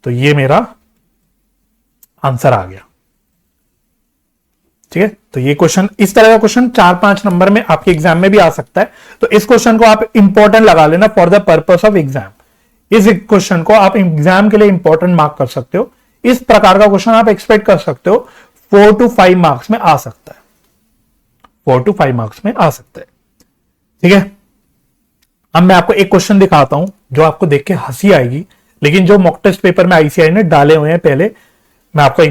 तो ये मेरा आंसर आ गया। ठीक है, तो ये क्वेश्चन, इस तरह का क्वेश्चन 4-5 नंबर में आपके एग्जाम में भी आ सकता है। तो इस क्वेश्चन को आप इंपॉर्टेंट लगा लेना for the purpose of exam. इस क्वेश्चन को आप एग्जाम के लिए इंपॉर्टेंट मार्क कर सकते हो। इस प्रकार का क्वेश्चन आप एक्सपेक्ट कर सकते हो 4 to 5 मार्क्स में आ सकता है। 4 to 5 मार्क्स में आ सकता है। ठीक है, अब मैं आपको एक क्वेश्चन दिखाता हूं जो आपको देख के हंसी आएगी, लेकिन जो मॉक टेस्ट पेपर में आईसीआई ने डाले हुए हैं पहले, मैं आपको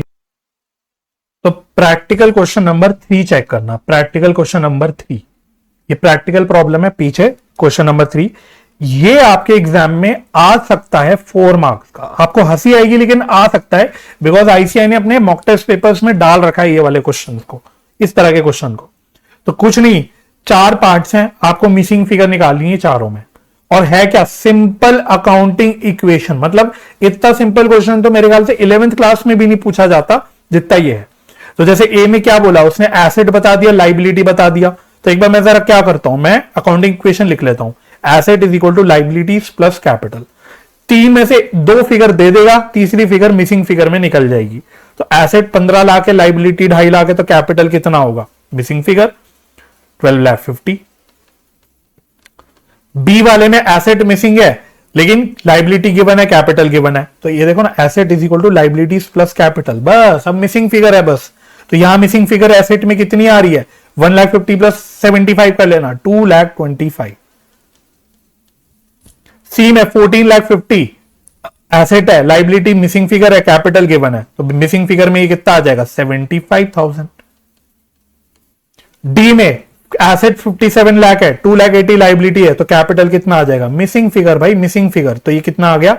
तो प्रैक्टिकल क्वेश्चन नंबर 3 चेक करना। प्रैक्टिकल क्वेश्चन नंबर 3, ये प्रैक्टिकल प्रॉब्लम है पीछे क्वेश्चन नंबर 3। ये आपके एग्जाम में आ सकता है 4 मार्क्स का। आपको हंसी आएगी लेकिन आ सकता है, बिकॉज आईसीआई ने अपने मॉक टेस्ट पेपर्स में डाल रखा है ये वाले क्वेश्चन को, इस तरह के क्वेश्चन को। तो कुछ नहीं, 4 पार्ट्स हैं, आपको मिसिंग फिगर निकालनी है चारों में। और है क्या, सिंपल अकाउंटिंग इक्वेशन। मतलब इतना सिंपल क्वेश्चन तो मेरे ख्याल से 11th क्लास में भी नहीं पूछा जाता जितना ये है। तो जैसे ए में क्या बोला उसने, एसेट बता दिया, लाइबिलिटी बता दिया। तो एक बार मैं जरा क्या करता हूं, मैं अकाउंटिंग इक्वेशन लिख लेता हूं। Asset is equal to liabilities plus capital. 3 में से 2 फिगर दे देगा, तीसरी फिगर मिसिंग फिगर में निकल जाएगी। तो एसेट 15 लाख है, लाइबिलिटी 2.5 लाख है, तो कैपिटल कितना होगा, मिसिंग फिगर 12,50,000। बी वाले में एसेट मिसिंग है लेकिन लाइबिलिटी गिवन है, कैपिटल गिवन है। तो ये देखो ना, asset is equal to liabilities plus capital, बस अब मिसिंग फिगर है बस। तो यहां मिसिंग फिगर एसेट में कितनी आ रही है, 1,50,000 प्लस 75 कर लेना, 2,25,000। सी में 14,50,000 एसेट है, लाइबिलिटी मिसिंग फिगर है, कैपिटल गिवन है। तो मिसिंग फिगर में ये कितना आ जाएगा, 75,000। डी में एसेट 57 लाख है, 2,80,000 लाइबिलिटी है, तो कैपिटल कितना आ जाएगा, मिसिंग फिगर भाई, मिसिंग फिगर। तो ये कितना आ गया,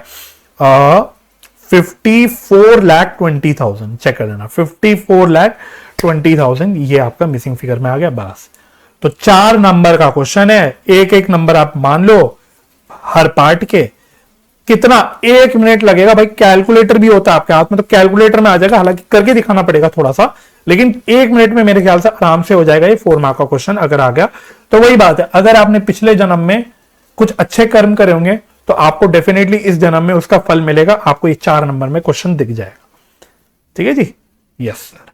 54,20,000। चेक कर लेना, 54,20,000 ये आपका मिसिंग फिगर में आ गया बस। तो 4 नंबर का क्वेश्चन है, एक एक नंबर आप मान लो हर पार्ट के। कितना, 1 मिनट लगेगा भाई। कैलकुलेटर भी होता है आपके हाथ में, तो कैलकुलेटर में आ जाएगा, हालांकि करके दिखाना पड़ेगा थोड़ा सा, लेकिन 1 मिनट में मेरे ख्याल से आराम से हो जाएगा ये 4 मार्क का क्वेश्चन अगर आ गया। तो वही बात है, अगर आपने पिछले जन्म में कुछ अच्छे कर्म करे होंगे तो आपको डेफिनेटली इस जन्म में उसका फल मिलेगा, आपको ये 4 नंबर में क्वेश्चन दिख जाएगा। ठीक है जी, यस सर।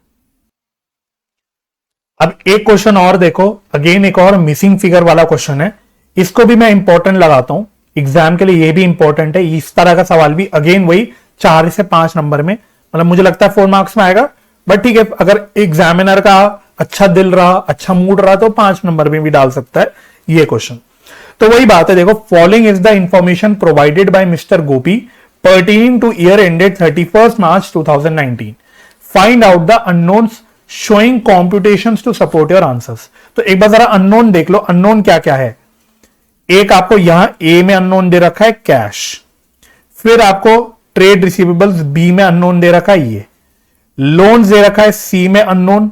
अब एक क्वेश्चन और देखो, अगेन एक और मिसिंग फिगर वाला क्वेश्चन है, इसको भी मैं इंपॉर्टेंट लगाता हूं एग्जाम के लिए, ये भी इंपॉर्टेंट है। इस तरह का सवाल भी अगेन वही 4 से 5 नंबर में, मतलब मुझे लगता है 4 मार्क्स में आएगा, बट ठीक है, अगर एग्जामिनर का अच्छा दिल रहा, अच्छा मूड रहा, तो 5 नंबर में भी डाल सकता है ये क्वेश्चन। तो वही बात है, देखो, following is the information provided by mister Gopi pertaining to year ended 31 March 2019, find out the unknowns showing computations to support your answers. तो एक बार जरा अननोन देख लो, अननोन क्या क्या है। एक आपको यहां ए में अननोन दे रखा है कैश, फिर आपको ट्रेड रिसीवेबल्स बी में अननोन दे रखा है ये, लोन्स दे रखा है सी में अननोन,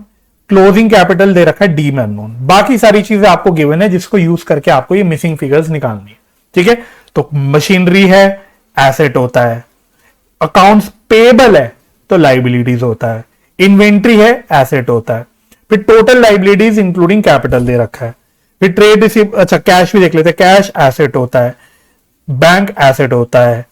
क्लोजिंग कैपिटल दे रखा है डी में अननोन। बाकी सारी चीजें आपको गिवन है जिसको यूज करके आपको ये मिसिंग फिगर्स निकालनी है। ठीक है, तो मशीनरी है एसेट होता है, अकाउंट्स पेबल है तो लाइबिलिटीज होता है, इन्वेंट्री है एसेट होता है, फिर टोटल लाइबिलिटीज इंक्लूडिंग कैपिटल दे रखा है, फिर ट्रेड रिसीव, अच्छा कैश भी देख लेते हैं, कैश एसेट होता है, बैंक एसेट होता है,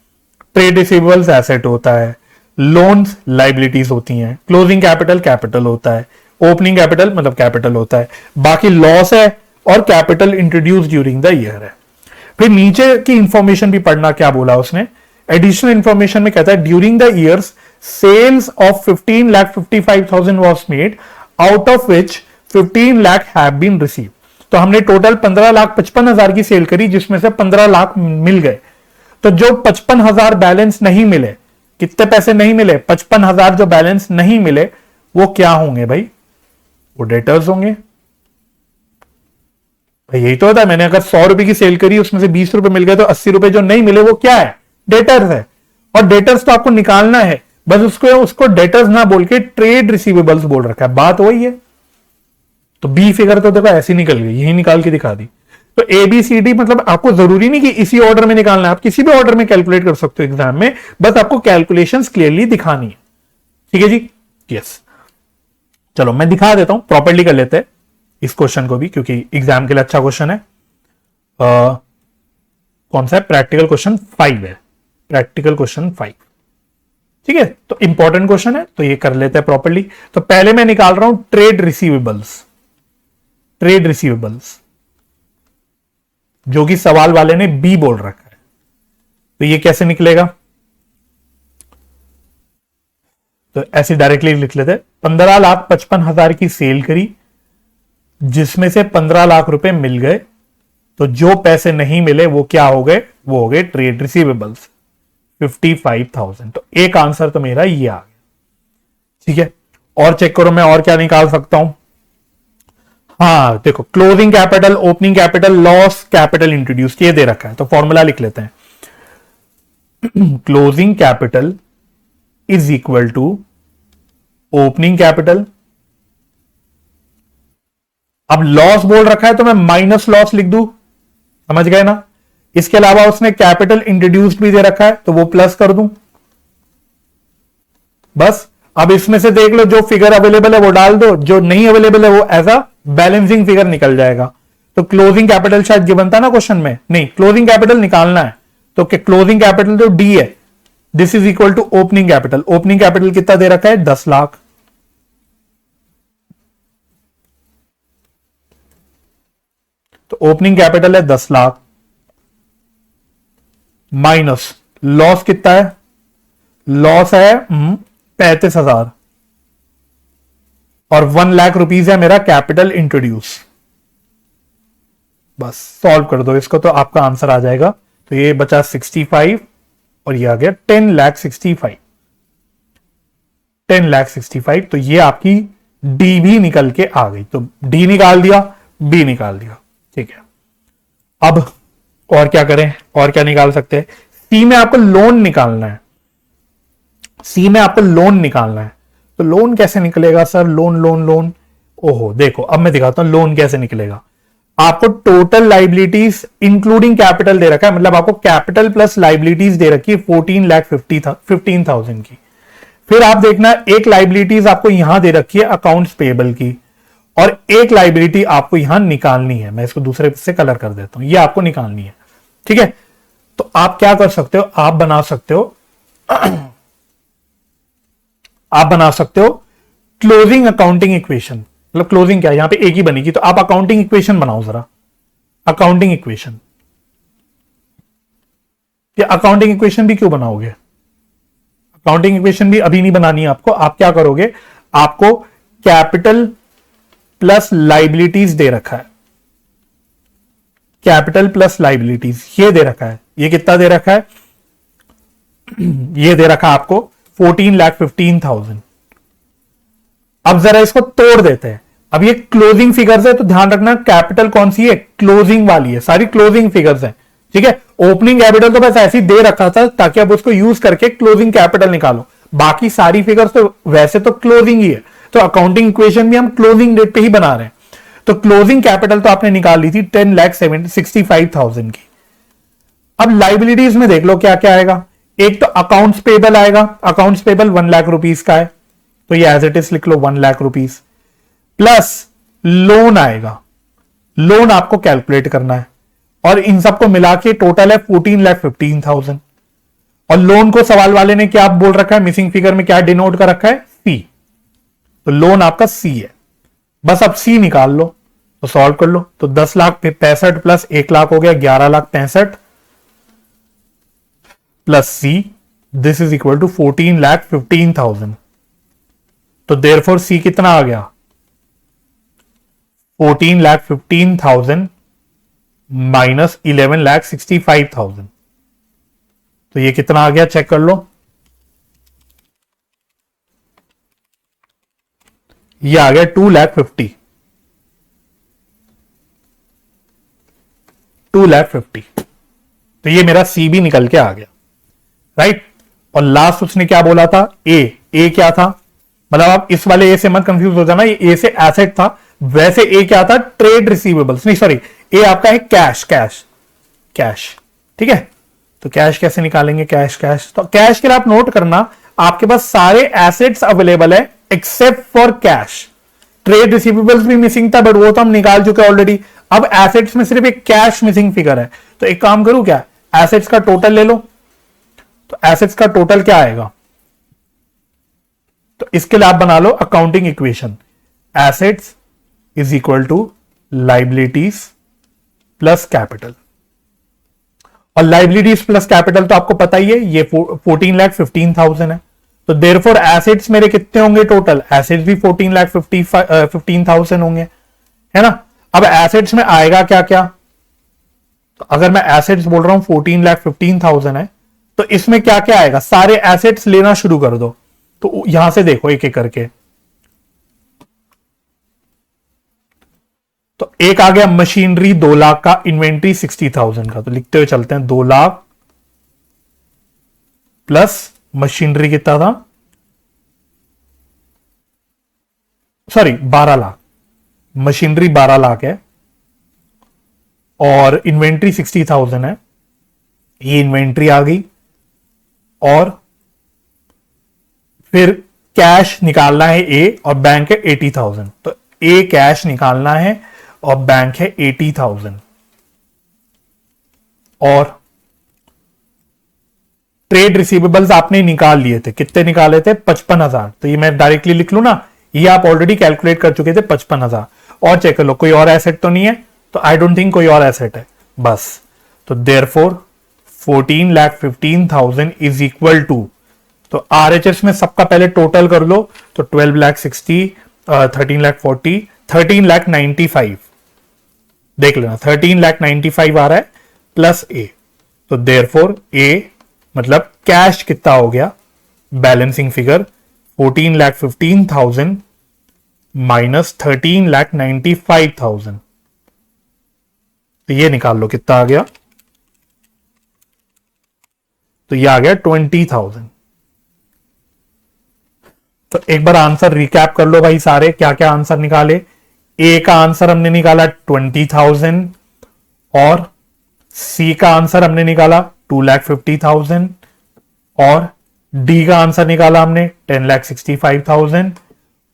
ट्रेड रिसीवेबल्स एसेट होता है, लोन्स लाइबिलिटीज होती हैं, क्लोजिंग कैपिटल कैपिटल होता है, ओपनिंग कैपिटल मतलब कैपिटल होता है, बाकी लॉस है और capital introduce during the year है। फिर नीचे की इंफॉर्मेशन भी पढ़ना, क्या बोला उसने, एडिशनल इंफॉर्मेशन में कहता है during the years sales of 15,55,000 was made, out of which 15 lakh have been receive. तो हमने टोटल 15,55,000 की सेल करी, जिसमें से 15 लाख मिल गए। तो जो 55,000 बैलेंस नहीं मिले, कितने पैसे नहीं मिले, 55,000 जो बैलेंस नहीं मिले, वो क्या होंगे भाई, वो डेटर्स होंगे। भाई यही तो होता है, मैंने अगर 100 रुपए की सेल करी, उसमें से 20 रुपए मिल गए, तो 80 रुपए जो नहीं मिले वो क्या है, डेटर्स है। और डेटर्स तो आपको निकालना है, बस उसको डेटर्स ना बोल के ट्रेड रिसीवेबल्स बोल रखा है, बात वही है। तो बी फिगर तो देखो ऐसी निकल गई, यही निकाल के दिखा दी। तो ए बी सी डी मतलब आपको जरूरी नहीं कि इसी ऑर्डर में निकालना है, आप किसी भी ऑर्डर में कैलकुलेट कर सकते हो एग्जाम में, बस आपको कैलकुलेशंस क्लियरली दिखानी है। ठीक है जी, यस। चलो मैं दिखा देता हूं, प्रॉपर्ली कर लेते हैं इस क्वेश्चन को भी, क्योंकि एग्जाम के लिए अच्छा क्वेश्चन है। कौन सा है, प्रैक्टिकल क्वेश्चन 5 है, प्रैक्टिकल क्वेश्चन 5। ठीक है, तो इंपॉर्टेंट क्वेश्चन है, तो ये कर लेते हैं प्रॉपर्ली। तो पहले मैं निकाल रहा हूं ट्रेड रिसीवेबल्स, ट्रेड रिसीवेबल्स जो कि सवाल वाले ने बी बोल रखा है। तो ये कैसे निकलेगा, तो ऐसे डायरेक्टली लिख लेते हैं, 15,55,000 की सेल करी, जिसमें से 15 लाख रुपए मिल गए, तो जो पैसे नहीं मिले वो क्या हो गए, वो हो गए ट्रेड रिसीवेबल्स 55,000। तो एक आंसर तो मेरा ये आ गया। ठीक है, और चेक करो मैं और क्या निकाल सकता हूं। हाँ देखो, closing capital, opening capital, loss, capital introduce, ये दे रखा है, तो फॉर्मूला लिख लेते हैं। Closing capital is equal to opening capital. अब लॉस बोल रखा है तो मैं माइनस लॉस लिख दूं, समझ गए ना। इसके अलावा उसने कैपिटल इंट्रोड्यूस्ड भी दे रखा है, तो वो प्लस कर दूं बस। अब इसमें से देख लो, जो फिगर अवेलेबल है वो डाल दो, जो नहीं अवेलेबल है वो एज अ बैलेंसिंग फिगर निकल जाएगा। तो क्लोजिंग कैपिटल शायद गिवन था ना क्वेश्चन में, नहीं, क्लोजिंग कैपिटल निकालना है, तो क्लोजिंग कैपिटल जो डी है, this is equal to opening capital. Opening capital कितना दे रखा है, 10 लाख। तो ओपनिंग कैपिटल है 10 लाख, माइनस लॉस कितना है, लॉस है 35,000, और 1 लाख रुपीज है मेरा कैपिटल इंट्रोड्यूस। बस सॉल्व कर दो इसको, तो आपका आंसर आ जाएगा। तो ये बचा 65 और ये आ गया 10,65,000, 10,65,000। तो ये आपकी डी भी निकल के आ गई। तो डी निकाल दिया, बी निकाल दिया। ठीक है, अब और क्या करें, और क्या निकाल सकते हैं। सी में आपको लोन निकालना है, सी में आपको लोन निकालना है। तो लोन कैसे निकलेगा सर, लोन लोन लोन, ओहो देखो अब मैं दिखाता हूं लोन कैसे निकलेगा। आपको टोटल लाइबिलिटीज इंक्लूडिंग कैपिटल दे रखा है, मतलब आपको कैपिटल प्लस लाइबिलिटीज दे रखी है 14,15,000 की। फिर आप देखना, एक लाइबिलिटीज आपको यहां दे रखी है अकाउंट्स पेबल की, और एक लाइबिलिटी आपको यहां निकालनी है। मैं इसको दूसरे से कलर कर देता हूं, ये आपको निकालनी है। ठीक है, तो आप क्या कर सकते हो, आप बना सकते हो क्लोजिंग अकाउंटिंग इक्वेशन। मतलब क्लोजिंग क्या है, यहां पे एक ही बनेगी, तो आप अकाउंटिंग इक्वेशन बनाओ जरा, अकाउंटिंग इक्वेशन। ये अकाउंटिंग इक्वेशन भी क्यों बनाओगे, अकाउंटिंग इक्वेशन भी अभी नहीं बनानी है आपको। आप क्या करोगे, आपको कैपिटल प्लस लाइबिलिटीज दे रखा है, कैपिटल प्लस लाइबिलिटीज ये दे रखा है। ये कितना दे रखा है, ये दे रखा है आपको 14,15,000। अब जरा इसको तोड़ देते हैं। अब ये क्लोजिंग फिगर्स है, तो ध्यान रखना कैपिटल कौन सी है, क्लोजिंग वाली है, सारी क्लोजिंग फिगर्स हैं, ठीक है। ओपनिंग कैपिटल तो बस ऐसे ही दे रखा था ताकि आप उसको यूज करके क्लोजिंग कैपिटल निकालो, बाकी सारी फिगर्स तो वैसे तो क्लोजिंग ही है। तो अकाउंटिंग इक्वेशन भी हम क्लोजिंग डेट पे ही बना रहे हैं। तो क्लोजिंग कैपिटल तो आपने निकाल ली थी 10,65,000 की। अब लाइबिलिटीज में देख लो क्या क्या आएगा। एक तो अकाउंट्स पेबल आएगा, अकाउंट्स पेबल 1 लाख रुपीज का है, तो ये एज इट इज लिख लो 1 लाख रुपीज। प्लस लोन आएगा, लोन आपको कैलकुलेट करना है, और इन सबको मिला के टोटल है 14,15,000। और लोन को सवाल वाले ने क्या बोल रखा है, मिसिंग फिगर में क्या डिनोट कर रखा है, सी। तो लोन आपका सी है, बस अब सी निकाल लो, तो सॉल्व कर लो। तो 10,65,000 प्लस 1 लाख हो गया 11,65,000 plus C, this is equal to 14,15,000। तो देयरफॉर सी कितना आ गया, 14,15,000 माइनस 11,65,000। तो ये कितना आ गया, चेक कर लो। ये आ गया 2,50,000, 2,50,000। तो ये मेरा सी भी निकल के आ गया, राइट। और लास्ट उसने क्या बोला था, ए क्या था, मतलब आप इस वाले ए से मत कंफ्यूज हो जाना, ये ए से एसेट था, वैसे ए क्या था, ट्रेड रिसीवेबल्स, नहीं सॉरी, ए आपका है कैश, कैश, ठीक है। तो कैश कैसे निकालेंगे, कैश तो कैश के लिए आप नोट करना, आपके पास सारे एसेट्स अवेलेबल है except for cash. Trade receivables भी मिसिंग था, बट वो तो हम निकाल चुके ऑलरेडी। अब एसेट्स में सिर्फ एक कैश मिसिंग फिगर है, तो एक काम करूं क्या, एसेट्स का टोटल ले लो। तो एसेट्स का टोटल क्या आएगा, तो इसके लिए आप बना लो accounting equation, assets is equal to liabilities plus capital. और लाइबिलिटीज प्लस कैपिटल तो आपको पता ही है, ये 14,15,000 है। तो देयरफॉर एसेट्स मेरे कितने होंगे टोटल, एसेट्स भी 14,15,000 होंगे, है ना। अब एसेट्स में आएगा क्या क्या, तो अगर मैं एसेट्स बोल रहा हूं 14,15,000 है, तो इसमें क्या क्या आएगा, सारे एसेट्स लेना शुरू कर दो। तो यहां से देखो एक एक करके, तो एक आ गया मशीनरी 2 लाख का, इन्वेंट्री 60,000 का, तो लिखते हुए चलते हैं 2 लाख प्लस मशीनरी कितना था, सॉरी 12 लाख, मशीनरी 12 लाख है और इन्वेंट्री 60,000 है, ये इन्वेंट्री आ गई। और फिर कैश निकालना है ए, और बैंक है 80,000, तो ए कैश निकालना है और बैंक है 80,000। और ट्रेड रिसीवेबल्स आपने निकाल लिए थे, कितने निकाले थे, 55,000। तो ये मैं डायरेक्टली लिख लू ना, ये आप ऑलरेडी कैलकुलेट कर चुके थे 55,000। और चेक कर लो कोई और एसेट तो नहीं है, तो आई डोंट थिंक कोई और एसेट है बस। तो देयरफॉर 14,15,000 इज इक्वल टू, तो आरएचएस में सबका पहले टोटल कर लो, तो 12,60,000, 13,40,000, 13,95,000 देख लेना, 13,95,000 आ रहा है प्लस ए। तो देयरफॉर ए मतलब कैश कितना हो गया, बैलेंसिंग फिगर 14,15,000 माइनस 13,95,000। तो ये निकाल लो कितना आ गया, तो ये आ गया 20,000। तो एक बार आंसर रिकैप कर लो भाई, सारे क्या क्या आंसर निकाले। ए का आंसर हमने निकाला 20,000, और सी का आंसर हमने निकाला 2,50,000, और डी का आंसर निकाला हमने 10,65,000,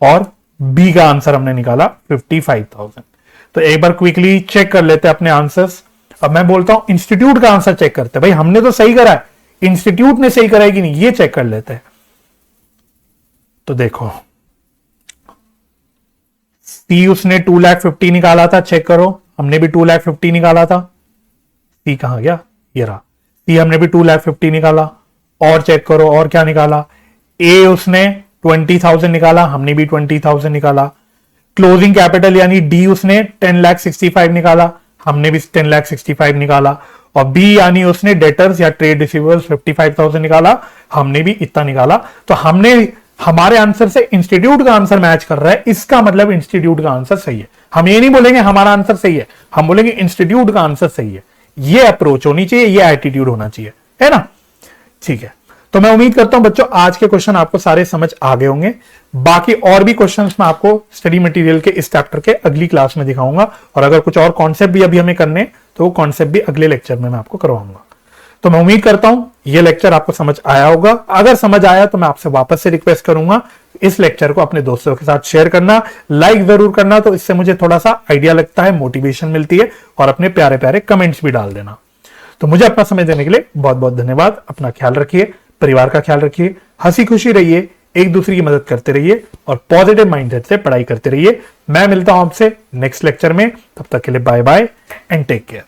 और बी का आंसर हमने निकाला 55,000। तो एक बार क्विकली चेक कर लेते हैं अपने आंसर्स। अब मैं बोलता हूं इंस्टीट्यूट का आंसर चेक करते हैं। भाई हमने तो सही करा है, इंस्टीट्यूट ने सही करा है कि नहीं, ये चेक कर लेते हैं। तो देखो सी उसने 2,50,000 निकाला था, चेक करो, हमने भी 2,50,000 निकाला था। सी कहां गया, ये रहा, सी हमने भी 2,50,000 निकाला। और चेक करो और क्या निकाला, ए उसने 20,000 निकाला, हमने भी 20,000 निकाला। क्लोजिंग कैपिटल यानी डी उसने 10,65,000 निकाला, हमने भी 10,65,000 निकाला। और बी यानी उसने डेटर्स या ट्रेड रिसीवेबल्स 55,000 निकाला, हमने भी इतना निकाला। तो हमने हमारे आंसर से इंस्टीट्यूट का आंसर मैच कर रहा है, इसका मतलब इंस्टीट्यूट का आंसर सही है। हम ये नहीं बोलेंगे हमारा आंसर सही है, हम बोलेंगे इंस्टीट्यूट का आंसर सही है। ये अप्रोच होनी चाहिए, ये एटीट्यूड होना चाहिए, है ना। ठीक है, तो मैं उम्मीद करता हूं बच्चों आज के क्वेश्चन आपको सारे समझ आ गए होंगे। बाकी और भी क्वेश्चंस मैं आपको स्टडी मटेरियल के इस चैप्टर के अगली क्लास में दिखाऊंगा, और अगर कुछ और कॉन्सेप्ट भी अभी हमें करने तो वो कॉन्सेप्ट भी अगले लेक्चर में मैं आपको करवाऊंगा। तो मैं उम्मीद करता हूं ये लेक्चर आपको समझ आया होगा। अगर समझ आया तो मैं आपसे वापस से रिक्वेस्ट करूंगा इस लेक्चर को अपने दोस्तों के साथ शेयर करना, लाइक जरूर करना, तो इससे मुझे थोड़ा सा आइडिया लगता है, मोटिवेशन मिलती है, और अपने प्यारे प्यारे कमेंट्स भी डाल देना। तो मुझे अपना समय देने के लिए बहुत बहुत धन्यवाद। अपना ख्याल रखिए, परिवार का ख्याल रखिए, हंसी खुशी रहिए, एक दूसरे की मदद करते रहिए, और पॉजिटिव माइंडसेट से पढ़ाई करते रहिए। मैं मिलता हूं आपसे नेक्स्ट लेक्चर में, तब तक के लिए bye bye and take care.